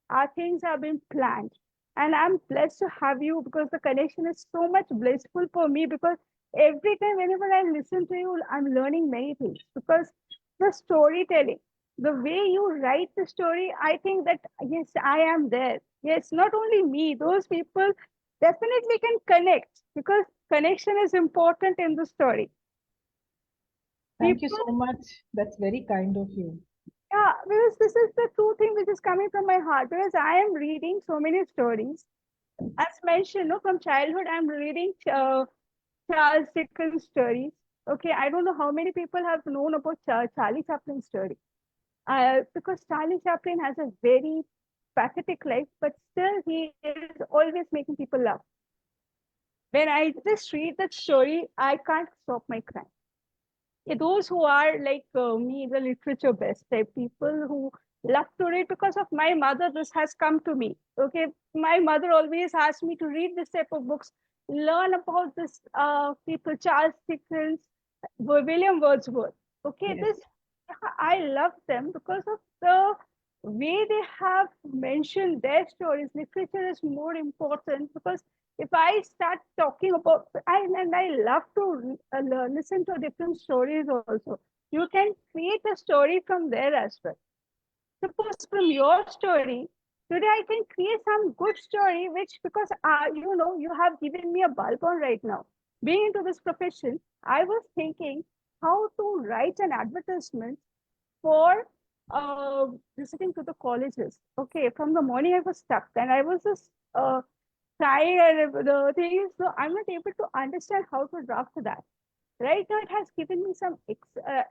Our things have been planned. And I'm blessed to have you because the connection is so much blissful for me because every time whenever I listen to you, I'm learning many things because the storytelling, the way you write the story, I think that yes, I am there. Yes, not only me, those people definitely can connect because connection is important in the story. Thank you People, so much. That's very kind of you. yeah, because this is the true thing which is coming from my heart because I am reading so many stories. As mentioned, no, from childhood, I'm reading Charles Dickens stories. Okay, I don't know how many people have known about Charlie Chaplin's story. Because Charlie Chaplin has a very pathetic life, but still he is always making people laugh. When I just read that story, I can't stop my crying. Those who are like me, the literature best type people who love to read because of my mother, this has come to me. Okay, my mother always asked me to read this type of books, learn about this people, Charles Dickens, William Wordsworth. Okay, Yes. this I love them because of the way they have mentioned their stories. Literature is more important because if I start talking about, and I love to listen to different stories also. You can create a story from there as well. Suppose from your story, today I can create some good story, which because you have given me a bulb on right now. Being into this profession, I was thinking how to write an advertisement for visiting to the colleges. Okay, from the morning I was stuck, and I was just trying, and the thing is, so I'm not able to understand how to draft that. Right now, it has given me some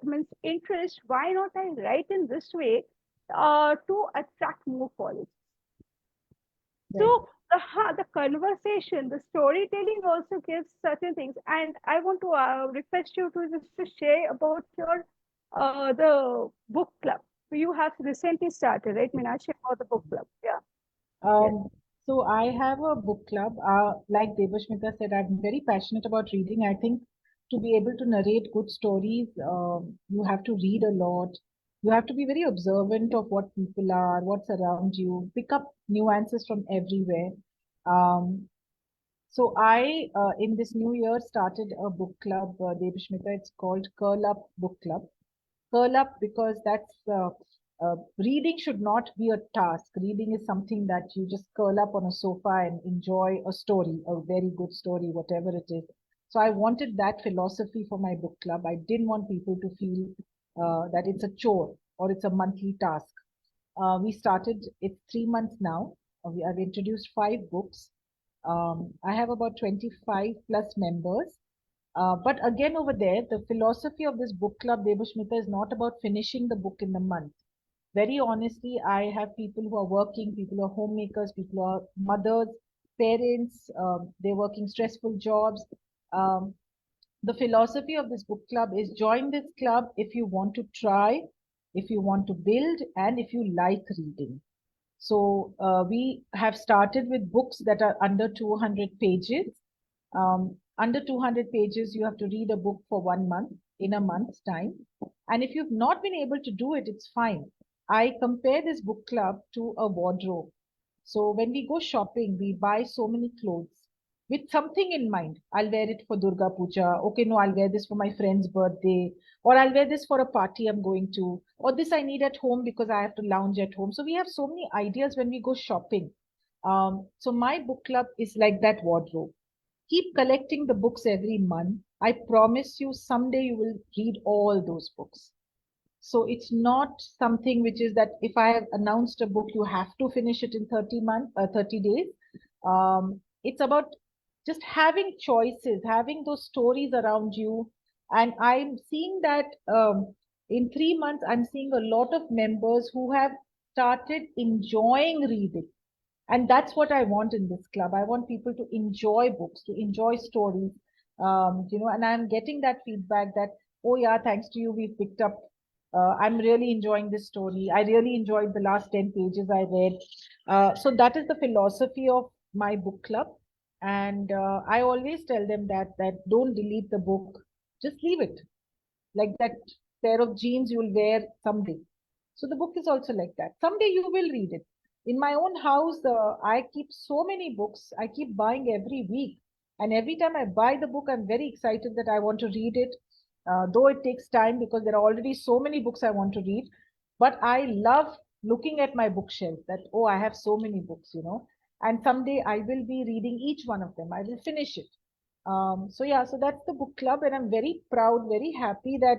means interest. Why not I write in this way to attract more colleges? Right. So the conversation, the storytelling also gives certain things. And I want to request you to just to share about your the book club. You have recently started, right, Meenakshi, about the book club? Yeah. Yes. Um, so I have a book club. Like Devashmita said, I'm very passionate about reading. I think to be able to narrate good stories, you have to read a lot. You have to be very observant of what people are, what's around you, pick up nuances from everywhere. Um, in this new year, started a book club, Devashmita. It's called Curl Up Book Club. Curl up because reading should not be a task. Reading is something that you just curl up on a sofa and enjoy a story, a very good story, whatever it is. So I wanted that philosophy for my book club. I didn't want people to feel that it's a chore or it's a monthly task. We started, it's 3 months now. I've introduced 5 books. I have about 25 plus members. But again, over there, the philosophy of this book club, Devashmita, is not about finishing the book in the month. Very honestly, I have people who are working, people who are homemakers, people who are mothers, parents, they're working stressful jobs. Um, the philosophy of this book club is join this club if you want to try, if you want to build, and if you like reading. So we have started with books that are under 200 pages. Under 200 pages, you have to read a book for 1 month in a month's time. And if you've not been able to do it, it's fine. I compare this book club to a wardrobe. So when we go shopping, we buy so many clothes with something in mind. I'll wear it for Durga Puja. Okay, no, I'll wear this for my friend's birthday. Or I'll wear this for a party I'm going to. Or this I need at home because I have to lounge at home. So we have so many ideas when we go shopping. So my book club is like that wardrobe. Keep collecting the books every month. I promise you, someday you will read all those books. So it's not something which is that if I have announced a book, you have to finish it in 30 days. It's about just having choices, having those stories around you. And I'm seeing that in 3 months, I'm seeing a lot of members who have started enjoying reading. And that's what I want in this club. I want people to enjoy books, to enjoy stories, and I'm getting that feedback that, oh yeah, thanks to you, we've picked up. I'm really enjoying this story. I really enjoyed the last 10 pages I read. So that is the philosophy of my book club. And I always tell them that don't delete the book, just leave it. Like that pair of jeans you'll wear someday. So the book is also like that. Someday you will read it. In my own house, I keep so many books. I keep buying every week. And every time I buy the book, I'm very excited that I want to read it. Though it takes time because there are already so many books I want to read. But I love looking at my bookshelf that, oh, I have so many books. And someday I will be reading each one of them. I will finish it. So yeah, so that's the book club, and I'm very proud, very happy that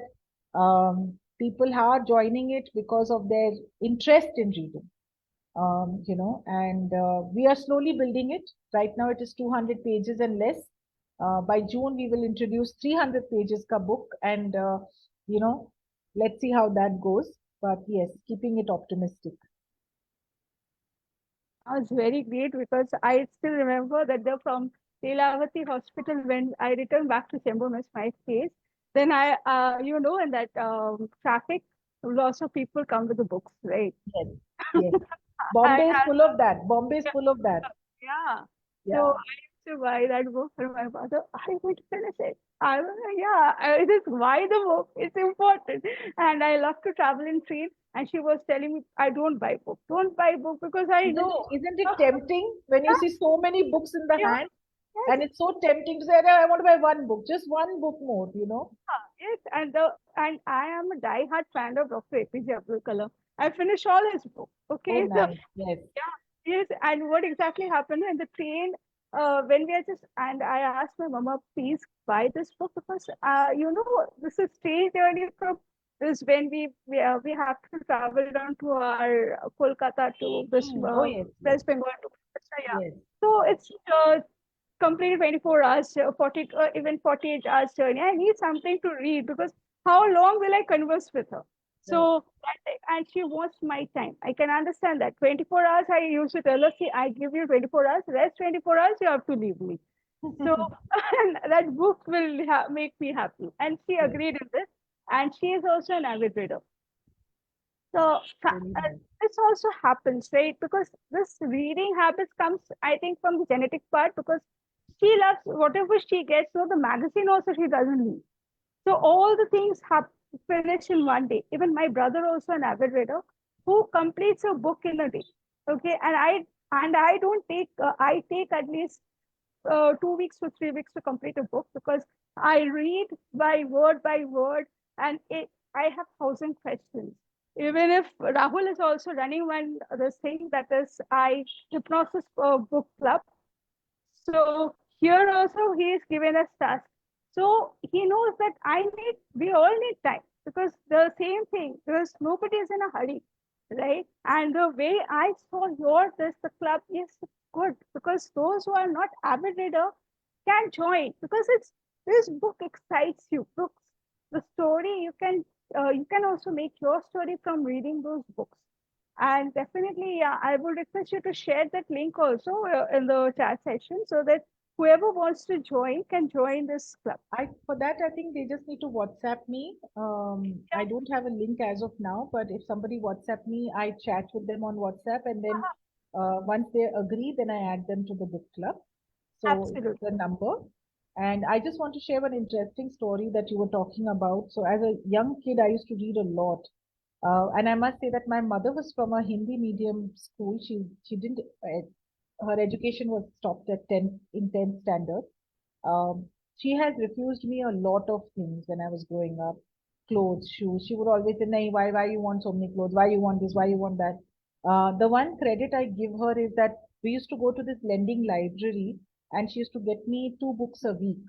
people are joining it because of their interest in reading. And we are slowly building it. Right now, it is 200 pages and less. By June, we will introduce 300 pages ka book, and you know, let's see how that goes. But yes, keeping it optimistic. That was very great because I still remember that they're from Telavati Hospital when I returned back to Chembur, miss my case. Then in that traffic, lots of people come with the books, right? Yes, yes. I Bombay is had full of that. Bombay is yeah, full of that. yeah. So Yeah. I used to buy that book for my mother. Are you going to finish it? I was like, yeah, I just buy the book. It's important. And I love to travel in train. And she was telling me, I don't buy book. Don't buy book because I know. Isn't it tempting when you see so many books in the Yeah, hand? yes, And it's so tempting to say, "No, I want to buy one book, just one book more, you know." yes. And I am a die-hard fan of Dr. APJ Abdul Kalam. I finished all his book. Oh, Okay, so nice. Yes. yeah, yes. And what exactly happened in the train when we are just and I asked my mama, please buy this book because this is train journey from this when we have to travel down to our Kolkata to this Oh, yes, yes, West Bengal to yeah. yes. So it's complete 24 hours, 40, even 48 hours journey. I need something to read because how long will I converse with her? Right. So, and she wants my time. I can understand that. 24 hours, I used to tell her, see, I give you 24 hours, rest 24 hours, you have to leave me. So, and that book will make me happy. And she Yes, agreed in this. And she is also an avid reader. So very nice. this also happens, right? Because this reading habits comes, I think, from the genetic part because she loves whatever she gets. So the magazine also she doesn't leave. So all the things have finished in one day. Even my brother also an avid reader who completes a book in a day. Okay, and I don't take I take at least 2 weeks to 3 weeks to complete a book because I read by word, and I have thousand questions. Even if Rahul is also running one this thing that is I hypnosis book club. So here also he is given us task. So he knows that we all need time because the same thing, because nobody is in a hurry, right? And the way I saw the club is good because those who are not avid reader can join because this book excites you. Books, the story you can also make your story from reading those books. And definitely, yeah, I would request you to share that link also in the chat session so that whoever wants to join can join this club. For that, I think they just need to WhatsApp me. Yeah. I don't have a link as of now, but if somebody WhatsApp me, I chat with them on WhatsApp, and then once they agree, then I add them to the book club. So it's the Absolutely. number. And I just want to share one interesting story that you were talking about. So as a young kid, I used to read a lot. And I must say that my mother was from a Hindi medium school. She didn't her education was stopped at 10th standard. She has refused me a lot of things when I was growing up. Clothes, shoes. She would always say, "Nahi, why you want so many clothes? Why you want this? Why you want that?" The one credit I give her is that we used to go to this lending library, and she used to get me 2 books a week.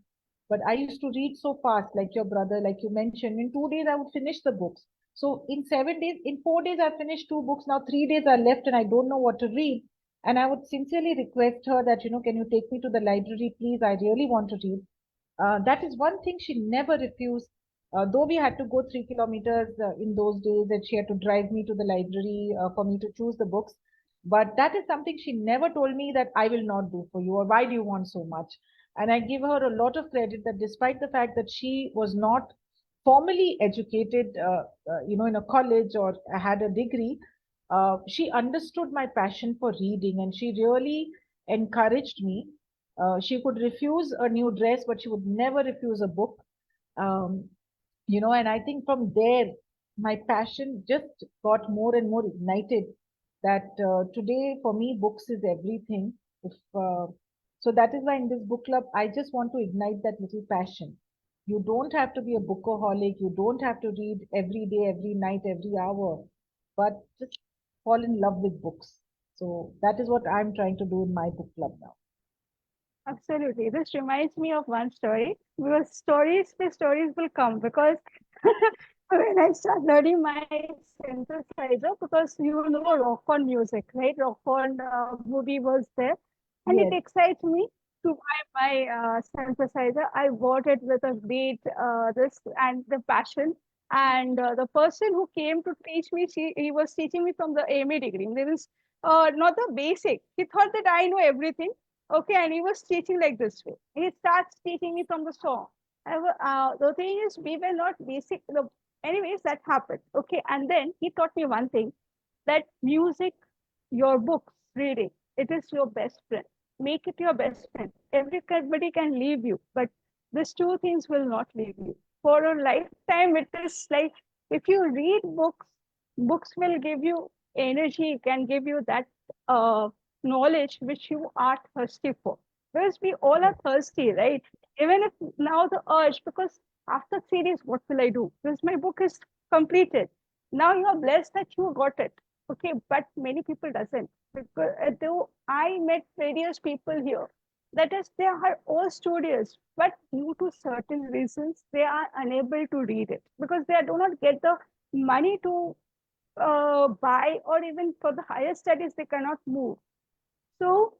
But I used to read so fast, like your brother, like you mentioned. In 2 days, I would finish the books. So in 7 days, in 4 days, I finished 2 books. Now 3 days are left, and I don't know what to read. And I would sincerely request her that, can you take me to the library, please? I really want to read. That is one thing she never refused. Though we had to go 3 kilometers in those days, and she had to drive me to the library for me to choose the books. But that is something she never told me that I will not do for you, or why do you want so much? And I give her a lot of credit that despite the fact that she was not formally educated, in a college or had a degree, she understood my passion for reading, and she really encouraged me. She could refuse a new dress, but she would never refuse a book. Um, and I think from there, my passion just got more and more ignited. That today, for me, books is everything. If So, that is why in this book club, I just want to ignite that little passion. You don't have to be a bookaholic. You don't have to read every day, every night, every hour, but just fall in love with books. So that is what I'm trying to do in my book club now. Absolutely. This reminds me of one story because the stories will come because when I start learning my synthesizer, because rock on music, right? Rock on movie was there, and it Yes, excites me to buy my synthesizer. I bought it with a beat, this and the passion. And the person who came to teach me, he was teaching me from the AMA degree. There is not the basic. He thought that I know everything. Okay, and he was teaching like this way. He starts teaching me from the song. The thing is, we were not basic. Anyways, that happened. Okay, and then he taught me one thing, that music, your books, reading, it is your best friend. Make it your best friend. Everybody can leave you, but these two things will not leave you. For a lifetime, it is like if you read books, books will give you energy, can give you that knowledge which you are thirsty for. Because we all Yes. are thirsty, right? Even if now the urge, because after 3 days, what will I do? Because my book is completed. Now you are blessed that you got it. Okay, but many people doesn't. Because though I met various people here, that is, they are all studious, but due to certain reasons, they are unable to read it because they do not get the money to buy, or even for the higher studies, they cannot move. So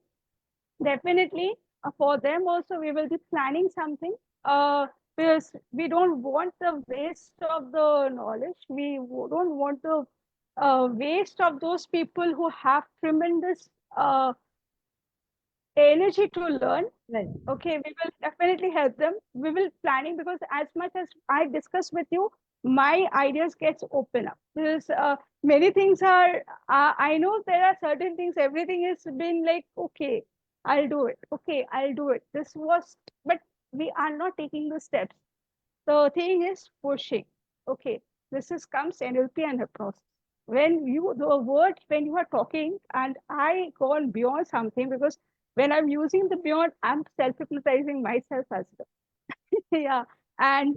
definitely, for them also, we will be planning something. Because we don't want the waste of the knowledge. Don't want the waste of those people who have tremendous energy to learn. Right. Okay, we will definitely help them. We will planning, because as much as I discuss with you, my ideas gets open up. Because many things are, I know there are certain things, everything is been like, okay, I'll do it. Okay, I'll do it. This was, but we are not taking the steps. The thing is pushing. Okay, this is comes NLP and hypnosis. When you the word when you are talking, and I gone beyond something, because when I'm using the beyond, I'm self-hypnotizing myself as well. Yeah. And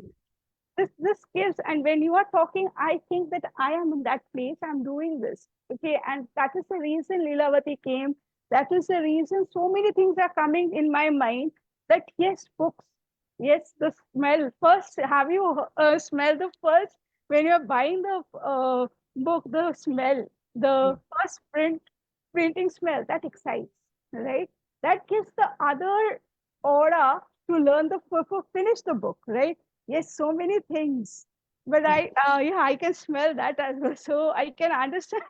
this gives, and when you are talking, I think that I am in that place, I'm doing this. Okay, and that is the reason Leelavati came. That is the reason so many things are coming in my mind, that yes, books, yes, the smell first. Have you smelled the first, when you're buying the book, the smell, the Yes. first printing smell, that excites, right? That gives the other aura to learn the finish the book, right? Yes, so many things. But Yes. yeah, I can smell that as well. So I can understand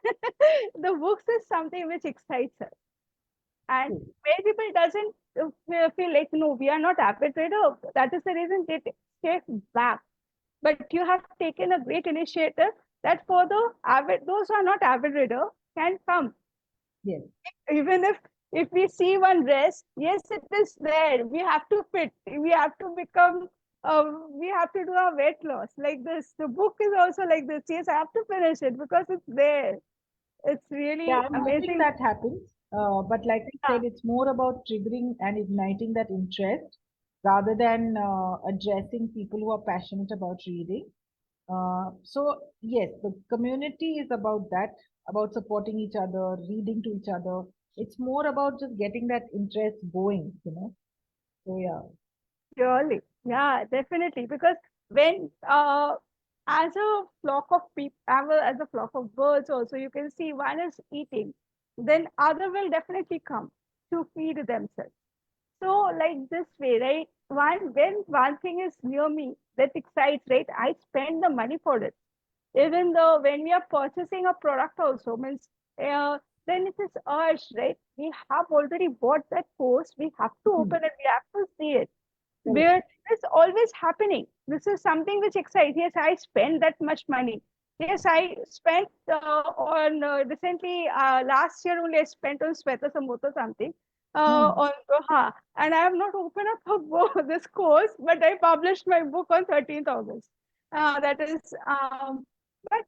the books is something which excites us. And Yes. many people doesn't feel like, no, we are not avid reader. That is the reason they stay back. But you have taken a great initiative that for the avid, those who are not avid reader can come. Yes. Even if we see one dress, yes, it is there, we have to fit, we have to become we have to do our weight loss like this. The book is also like this. Yes, I have to finish it because it's there. It's Yeah, really I'm hoping amazing. that happens. But like I Yeah, said, it's more about triggering and igniting that interest rather than addressing people who are passionate about reading. So yes, the community is about that, about supporting each other, reading to each other. It's more about just getting that interest going. So yeah, surely. Yeah, definitely. Because when as a flock of people, as a flock of birds also, you can see one is eating, then other will definitely come to feed themselves. So like this way, right? When one thing is near me that excites, right? I spend the money for it. Even though when we are purchasing a product also means, uh, then it is urged, right? We have already bought that course. We have to hmm, open it. We have to see it. correct. Where it's always happening. This is something which excites. Yes, I spend that much money. Yes, I spent on recently, last year only I spent on Sweta Samota something Hmm. on and I have not opened up a book, this course, but I published my book on 13th August. That is, but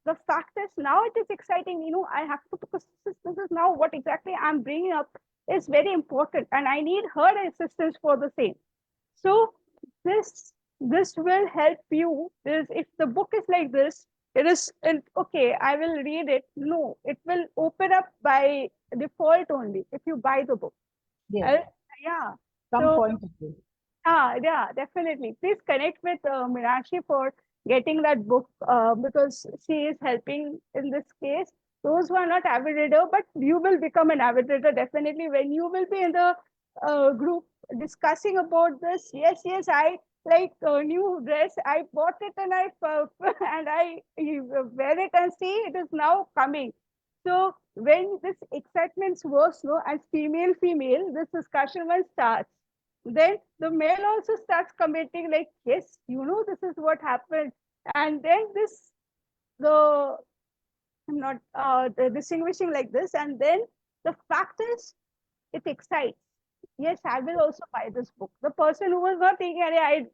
the fact is now it is exciting. I have to, because this is now what exactly I'm bringing up is very important, and I need her assistance for the same. So this will help you. Is if the book is like this, it is okay. I will read it. No, it will open up by default only if you buy the book. Yes, Uh, yeah. some So point of view. yeah, definitely. Please connect with Meenakshi for getting that book because she is helping in this case. Those who are not avid reader, but you will become an avid reader definitely when you will be in the group discussing about this. Yes, yes, I like a new dress. I bought it and I and I wear it and see it is now coming. So when this excitement was slow and female, this discussion one starts. Then the male also starts commenting like, yes, you know, this is what happened. And then this the I'm not distinguishing like this. And then the fact is, it excites. Yes, I will also buy this book. The person who was not thinking,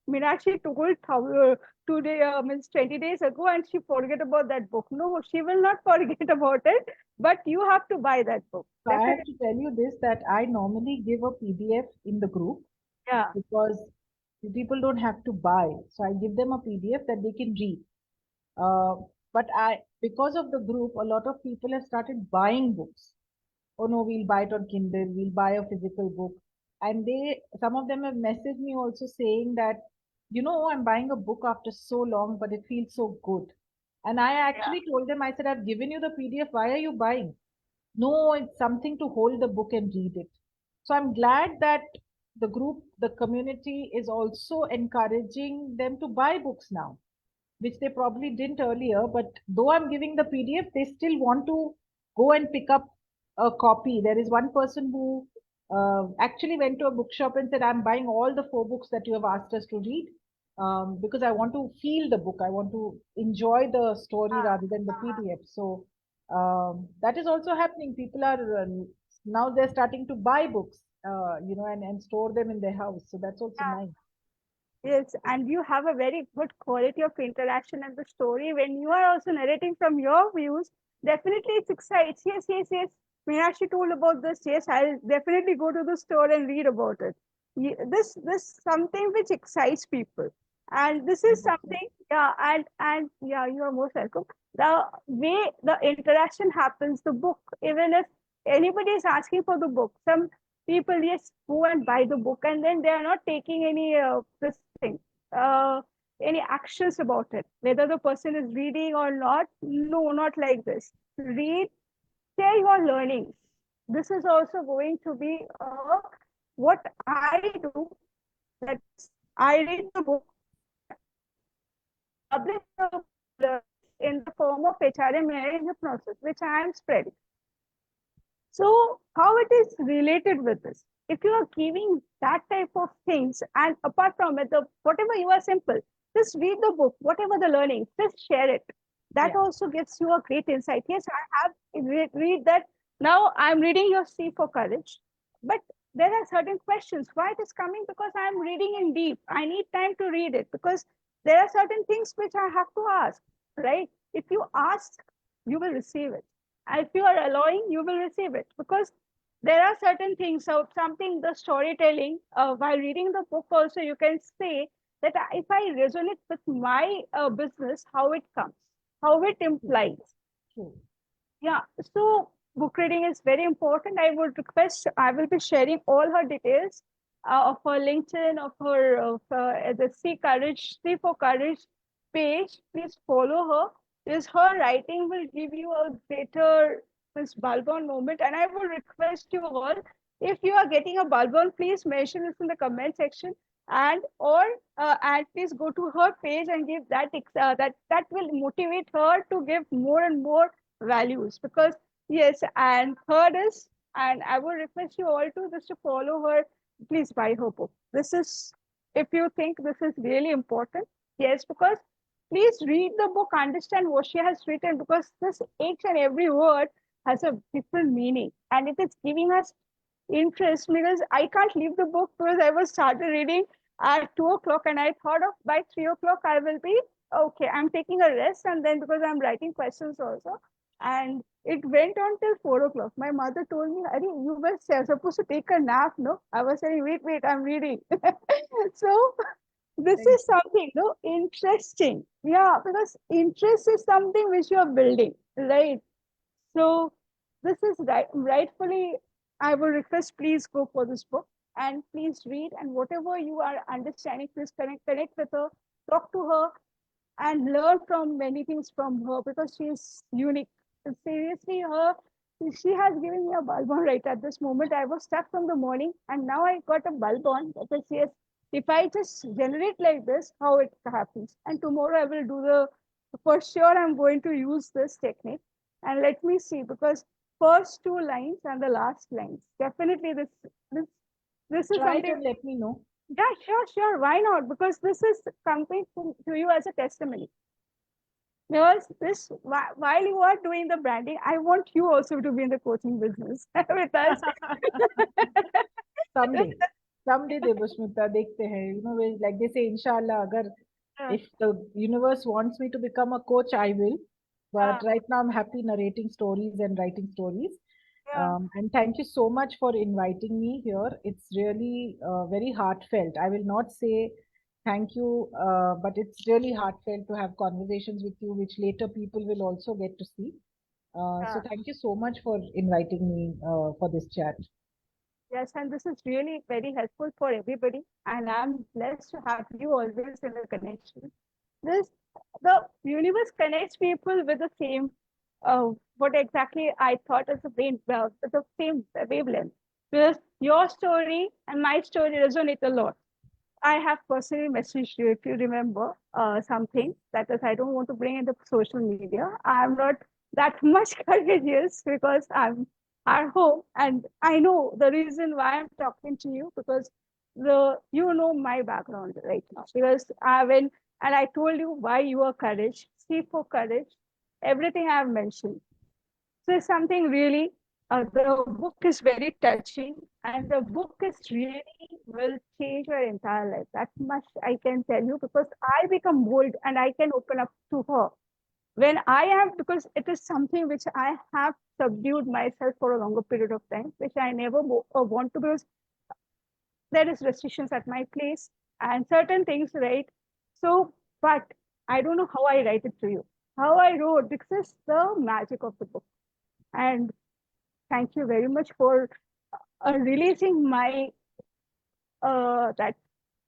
Meenakshi told today, means 20 days ago, and she forget about that book. No, she will not forget about it, but you have to buy that book. So I have Definitely. to tell you this that I normally give a PDF in the group Yeah. because people don't have to buy. So I give them a PDF that they can read. Uh, but because of the group, a lot of people have started buying books. Oh no, we'll buy it on Kindle, we'll buy a physical book. And some of them have messaged me also saying that, I'm buying a book after so long, but it feels so good. And I Yeah. actually told them, I said, I've given you the PDF, why are you buying? No, it's something to hold the book and read it. So I'm glad that the group, the community is also encouraging them to buy books now, which they probably didn't earlier. But though I'm giving the PDF, they still want to go and pick up a copy. There is one person who actually went to a bookshop and said, I'm buying all the four books that you have asked us to read because I want to feel the book. I want to enjoy the story Ah, rather than the PDF. So that is also happening. People are now they're starting to buy books, and store them in their house. So that's also yeah. nice. Yes, and you have a very good quality of interaction and the story. When you are also narrating from your views, definitely it excites. Yes, yes, yes. Meenakshi told about this. Yes, I'll definitely go to the store and read about it. This something which excites people, and this is something. Yeah, and yeah, you are most welcome. The way the interaction happens, the book, even if anybody is asking for the book, some people yes go and buy the book and then they are not taking any this thing any actions about it whether the person is reading or not. No, not like this. Read, share your learnings. This is also going to be what I do. That is, I read the book and publish the learnings in the form of HRM hypnosis which I am spreading. So, how it is related with this? If you are giving that type of things, and apart from it, whatever you are simple, just read the book, whatever the learning, just share it. That Yeah. also gives you a great insight. Yes, I have read that. Now I'm reading your C for Courage, but there are certain questions. Why it is coming? Because I'm reading in deep. I need time to read it because there are certain things which I have to ask. Right? If you ask, you will receive it. If you are allowing, you will receive it because there are certain things. So something the storytelling while reading the book also you can say that if I resonate with my business, how it comes, how it True. implies. True. Yeah, so book reading is very important. I would request, I will be sharing all her details of her LinkedIn, of the C for Courage page. Please follow her. Because her writing will give you a greater this Balbon moment. And I will request you all, if you are getting a Balbon, please mention this in the comment section. And please go to her page and give that will motivate her to give more and more values because yes. And third is, and I would request you all to just to follow her. Please buy her book. This is, if you think this is really important, yes, because please read the book, understand what she has written, because this each and every word has a different meaning and it is giving us interest because I can't leave the book because I was started reading at 2 o'clock and I thought of by 3 o'clock I will be okay. I'm taking a rest and then because I'm writing questions also. And it went on till 4 o'clock. My mother told me, Ari, you were supposed to take a nap, no? I was saying, wait, I'm reading. So this Thank is something no interesting. Yeah, because interest is something which you are building, right? So this is rightfully, I will request, please go for this book and please read. And whatever you are understanding, please connect with her, talk to her, and learn from many things from her because she is unique. Seriously, she has given me a bulb on right at this moment. I was stuck from the morning, and now I got a bulb on. That is yes, If I just generate like this, how it happens. And tomorrow I will do the, for sure I'm going to use this technique. And let me see, because first two lines and the last lines, definitely this, this is Try it something, and let me know. yeah, sure, sure. Why not? Because this is something to you as a testimony. Because this, while you are doing the branding, I want you also to be in the coaching business with us. Someday, someday, Debashmita, dekhte hain. Like they say, Inshallah, agar Yeah, if the universe wants me to become a coach, I will. yeah, But right now, I'm happy narrating stories and writing stories. yeah. And thank you so much for inviting me here. It's really very heartfelt. I will not say thank you, but it's really heartfelt to have conversations with you, which later people will also get to see. So Yeah. thank you so much for inviting me for this chat. Yes, and this is really very helpful for everybody. And I'm blessed to have you always in the connection. This, the universe connects people with the same, what exactly I thought as the brain, the same wavelength. Because your story and my story resonate a lot. I have personally messaged you, if you remember, something that is, I don't want to bring into social media. I'm not that much courageous because I'm at home, and I know the reason why I'm talking to you, because the you know my background right now, because I went and I told you why you are courage, see for courage, everything I have mentioned. So it's something really, the book is very touching, and the book is really will change your entire life. That much I can tell you, because I become bold and I can open up to her. When I am, because it is something which I have subdued myself for a longer period of time, which I never want to, because there is restrictions at my place and certain things, right? So, but I don't know how I write it to you. How I wrote, this is the magic of the book. And thank you very much for releasing my that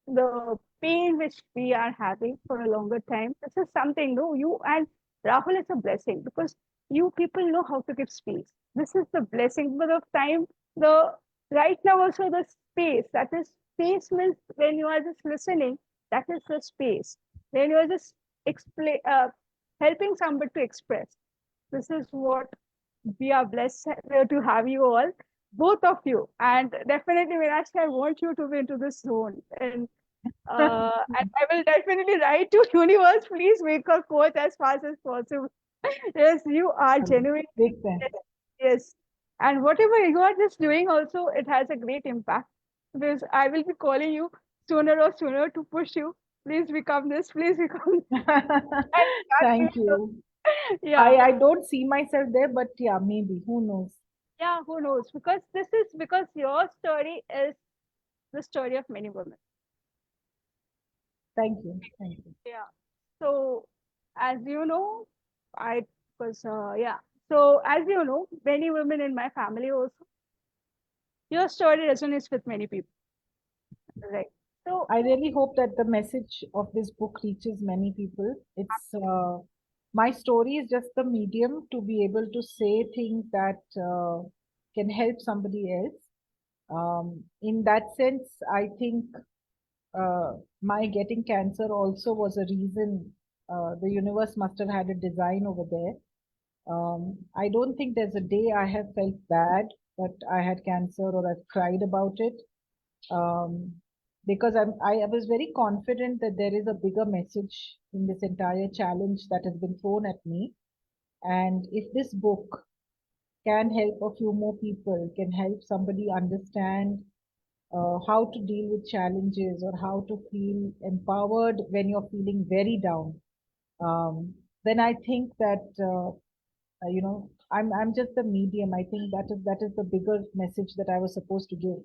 the pain which we are having for a longer time. This is something, no, you and Rahul is a blessing, because you people know how to give space. This is the blessing. But of time, the right now also the space, that is space means when you are just listening, that is the space. When you are just explain, helping somebody to express. This is what we are blessed to have you all, both of you. And definitely, Meenakshi, I want you to be into this zone. And I will definitely write to universe, please make a coach as fast as possible. Yes, you are genuinely, देखते हैं. yes. And whatever you are just doing also, it has a great impact. Because I will be calling you sooner or sooner to push you. Please become this, please become this. And start doing Thank you. yeah. I don't see myself there, but yeah, maybe. Who knows? Yeah, who knows? Because this is because your story is the story of many women. Thank you. Thank you. Yeah. So, as you know, I was, yeah. So, as you know, many women in my family also, your story resonates with many people, right? So, I really hope that the message of this book reaches many people. It's my story is just the medium to be able to say things that can help somebody else. In that sense, I think my getting cancer also was a reason. The universe must have had a design over there. I don't think there's a day I have felt bad that I had cancer or I've cried about it. Um, because I was very confident that there is a bigger message in this entire challenge that has been thrown at me. And if this book can help a few more people, can help somebody understand how to deal with challenges or how to feel empowered when you're feeling very down, then I think that I'm just the medium. I think that is the bigger message that I was supposed to give,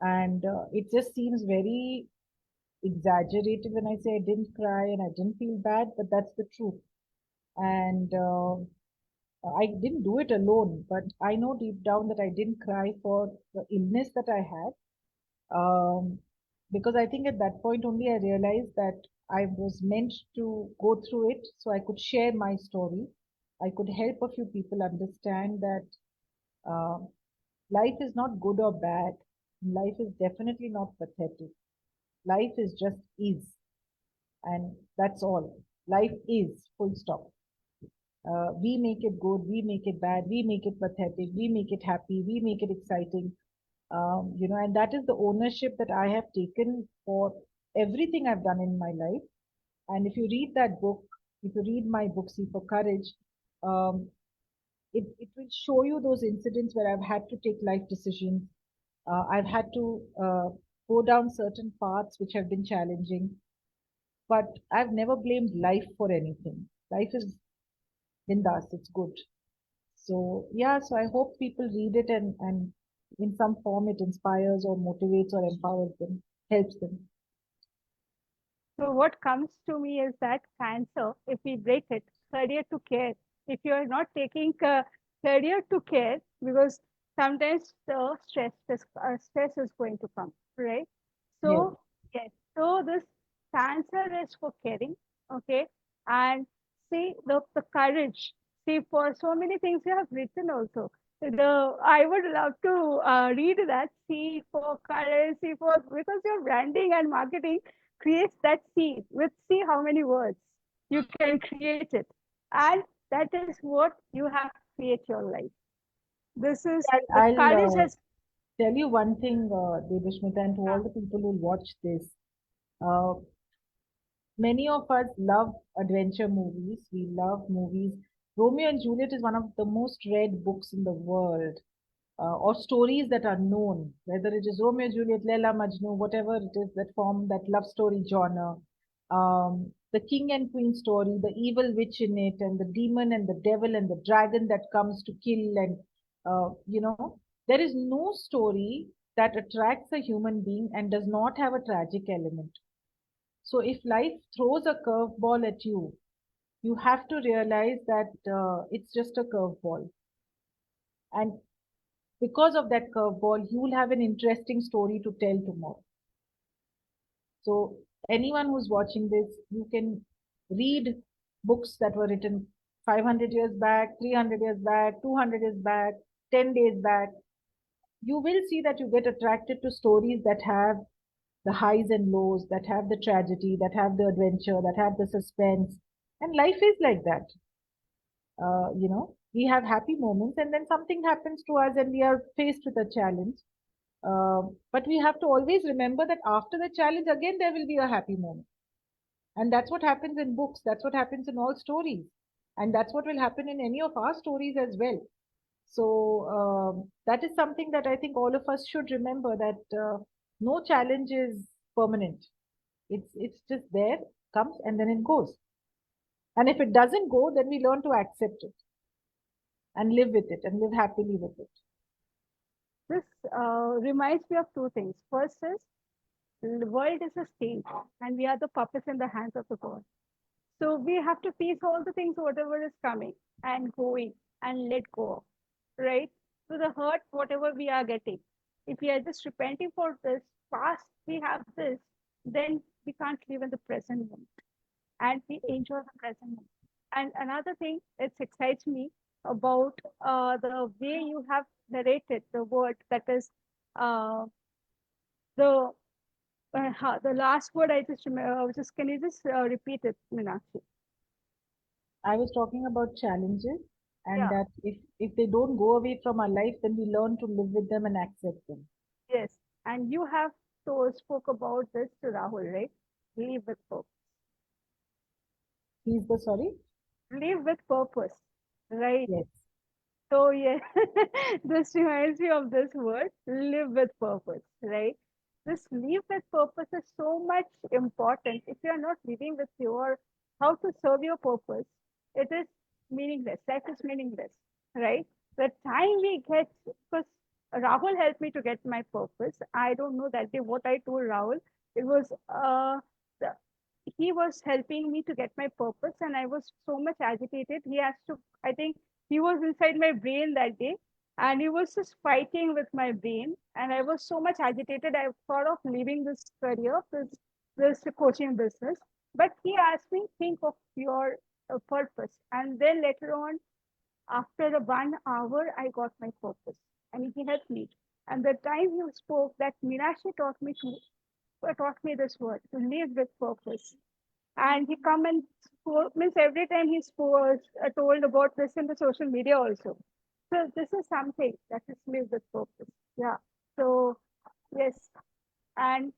and it just seems very exaggerated when I say I didn't cry and I didn't feel bad, but that's the truth. And I didn't do it alone, but I know deep down that I didn't cry for the illness that I had. Because I think at that point only I realized that I was meant to go through it so I could share my story. I could help a few people understand that uh, life is not good or bad. Life is definitely not pathetic. Life is just is, and that's all. Life is, full stop. We make it good, we make it bad, we make it pathetic, we make it happy, we make it exciting. And that is the ownership that I have taken for everything I've done in my life. And if you read that book, if you read my book, See for Courage, um, it will show you those incidents where I've had to take life decisions. I've had to go down certain paths which have been challenging, but I've never blamed life for anything. Life is bindas, it's good. So yeah, so I hope people read it and in some form it inspires or motivates or empowers them, helps them. So what comes to me is that cancer, if we break it, career to care. If you are not taking career to care, because sometimes the stress is going to come, right? Yes. So yes, so this cancer is for caring, okay? And see the courage. See, for so many things you have written also. The I would love to read that. See for courage, see for because your branding and marketing creates that seed with see how many words you can create it, and that is what you have to create your life. This is the I'll courage has tell you one thing, Devashmita, and to all the people who watch this. Uh, Many of us love adventure movies. We love movies. Romeo and Juliet is one of the most read books in the world, or stories that are known, whether it is Romeo, Juliet, Leila, Majnu, whatever it is that form that love story genre. The king and queen story, the evil witch in it, and the demon and the devil and the dragon that comes to kill, and there is no story that attracts a human being and does not have a tragic element. So if life throws a curveball at you, you have to realize that it's just a curveball. And because of that curveball, you will have an interesting story to tell tomorrow. So anyone who's watching this, you can read books that were written 500 years back, 300 years back, 200 years back, 10 days back. You will see that you get attracted to stories that have the highs and lows, that have the tragedy, that have the adventure, that have the suspense. And life is like that. We have happy moments and then something happens to us and we are faced with a challenge. But we have to always remember that after the challenge, again, there will be a happy moment. And that's what happens in books. That's what happens in all stories. And that's what will happen in any of our stories as well. So that is something that I think all of us should remember that no challenge is permanent. It's just there, comes and then it goes. And if it doesn't go, then we learn to accept it and live with it and live happily with it. this reminds me of two things. First is the world is a stage and we are the puppets in the hands of the god. So we have to face all the things whatever is coming and going and let go of, right? So the hurt whatever we are getting, if we are just repenting for this past we have this, then we can't live in the present moment and we enjoy the present moment. And another thing that excites me about the way you have narrated the word, that is the the last word I just remember. Just can you just repeat it, Meenakshi? I was talking about challenges and Yeah. that if they don't go away from our life, then we learn to live with them and accept them. Yes. And you have spoke about this to Rahul, right? Live with purpose. He's the sorry? Live with purpose, right? Yes. So yeah, this reminds me of this word, live with purpose, right? This live with purpose is so much important. If you are not living with your how to serve your purpose, it is meaningless. Life is meaningless, right? The time we get, because Rahul helped me to get my purpose. I don't know that day what I told Rahul. It was the, he was helping me to get my purpose, and I was so much agitated. He has to, I think he was inside my brain that day, and he was just fighting with my brain, and I was so much agitated. I thought of leaving this career, this coaching business. But he asked me, think of your purpose. And then later on, after the 1 hour, I got my purpose, and he helped me. And the time he spoke, that Meenakshi taught me to taught me this word, to live with purpose. And he come and spoke, means every time he spoke, told about this in the social media also. So this is something that is live with purpose. Yeah. So yes, and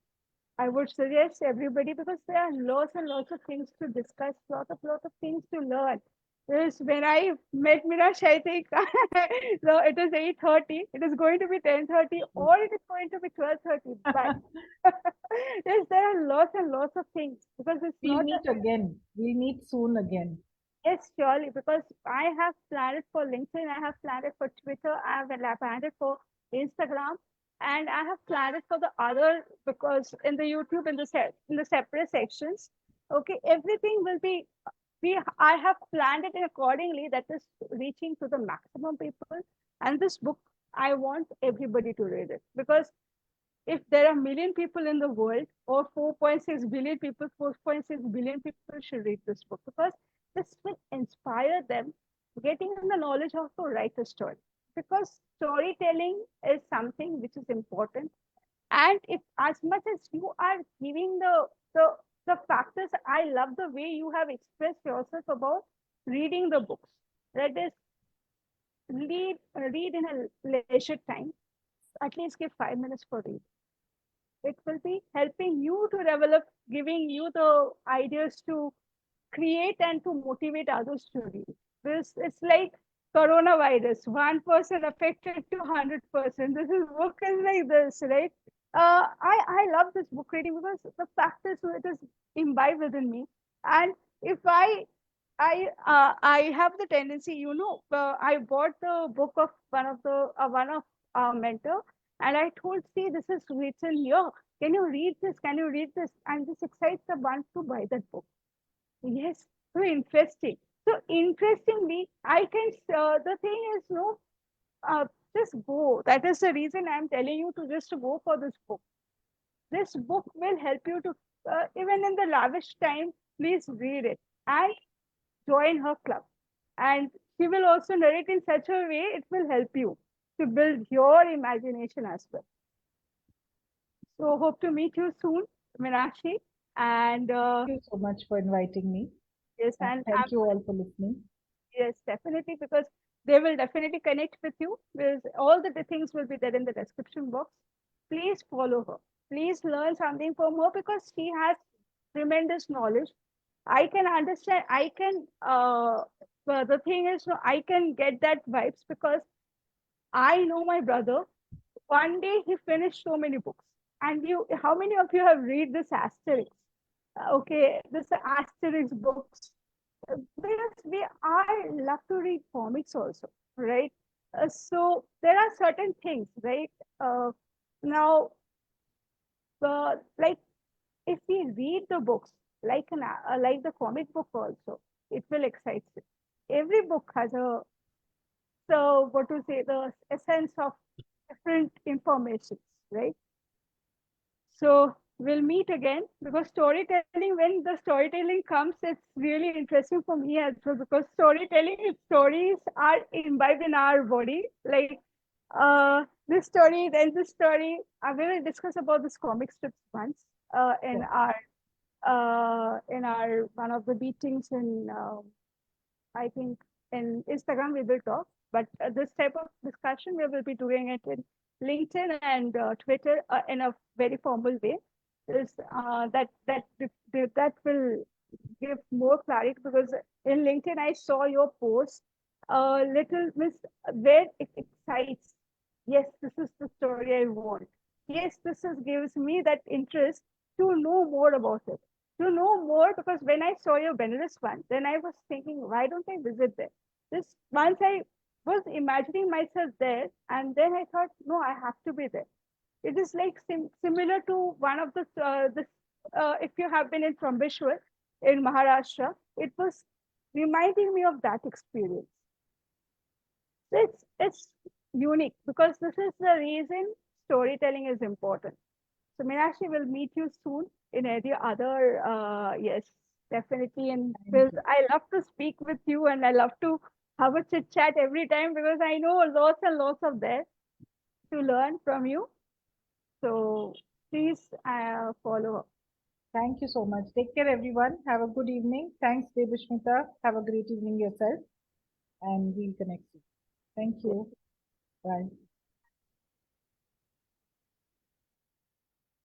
I would suggest everybody because there are lots and lots of things to discuss, lot of things to learn. Is when I met Mirash, I think so it is 8:30. It is going to be 10:30 or it is going to be 12:30. But yes, there are lots and lots of things because it's We'll not meet again. We'll meet soon again. yes, surely, because I have planned it for LinkedIn, I have planned it for Twitter, I have planned it for Instagram, and I have planned it for the other because in the YouTube in the separate sections, okay, everything will be we I have planned it accordingly that is reaching to the maximum people. And this book, I want everybody to read it because if there are million people in the world or 4.6 billion people, 4.6 billion people should read this book because this will inspire them getting the knowledge how to write a story. Because storytelling is something which is important. And if as much as you are giving the the factors, I love the way you have expressed yourself about reading the books. That is read in a leisure time. At least give 5 minutes for reading. It will be helping you to develop, giving you the ideas to create and to motivate others to read. This it's like coronavirus. One person affected to 100%. This is book is like this, right? I love this book reading because the fact is it is imbibed within me. And if I have the tendency, I bought the book of one of our mentor, and I told, see, this is written here. Can you read this? Can you read this? And this excites the one to buy that book. Yes, so interesting. So interestingly, I can. The thing is, no, uh, just go. That is the reason I'm telling you to just go for this book. This book will help you to even in the lavish time. Please read it and join her club. And she will also narrate in such a way it will help you to build your imagination as well. So hope to meet you soon, Meenakshi. And Thank you so much for inviting me. yes, And and thank you all for listening. yes, definitely, because they will definitely connect with you. Because all the things will be there in the description box. Please follow her. Please learn something from her because she has tremendous knowledge. I can understand. I can. The thing is, no, I can get that vibes because I know my brother. One day he finished so many books. And you, how many of you have read this Asterix? Okay, this Asterix books. Because we I love to read comics also, right? So there are certain things, right? Now, like if we read the books like the comic book also, it will excite you. Every book has a so what to say the essence of different information, right? So we'll meet again because storytelling, when the storytelling comes, it's really interesting for me as well because storytelling stories are imbibed in our body. Like this story, then this story. We will discuss about this comic strips once Yeah. in our one of the meetings in I think in Instagram we will talk, but this type of discussion we will be doing it in LinkedIn and Twitter in a very formal way. Is that will give more clarity because in LinkedIn I saw your post little miss where it excites. Yes, this is the story I want. Yes, this is gives me that interest to know more about it. To know more because when I saw your Benelux one, then I was thinking, why don't I visit there? This once I was imagining myself there, and then I thought, no, I have to be there. It is like similar to one of the if you have been in Trambeshwar in Maharashtra, it was reminding me of that experience. It's unique because this is the reason storytelling is important. So Meenakshi will meet you soon in any other yes, definitely. And Thank you. I love to speak with you and I love to have a chit chat every time because I know lots and lots of there to learn from you. So Please follow. Thank you so much. Take care, everyone. Have a good evening. Thanks, Debushmita. Have a great evening yourself, and we'll connect soon. Thank Yes. you. Bye.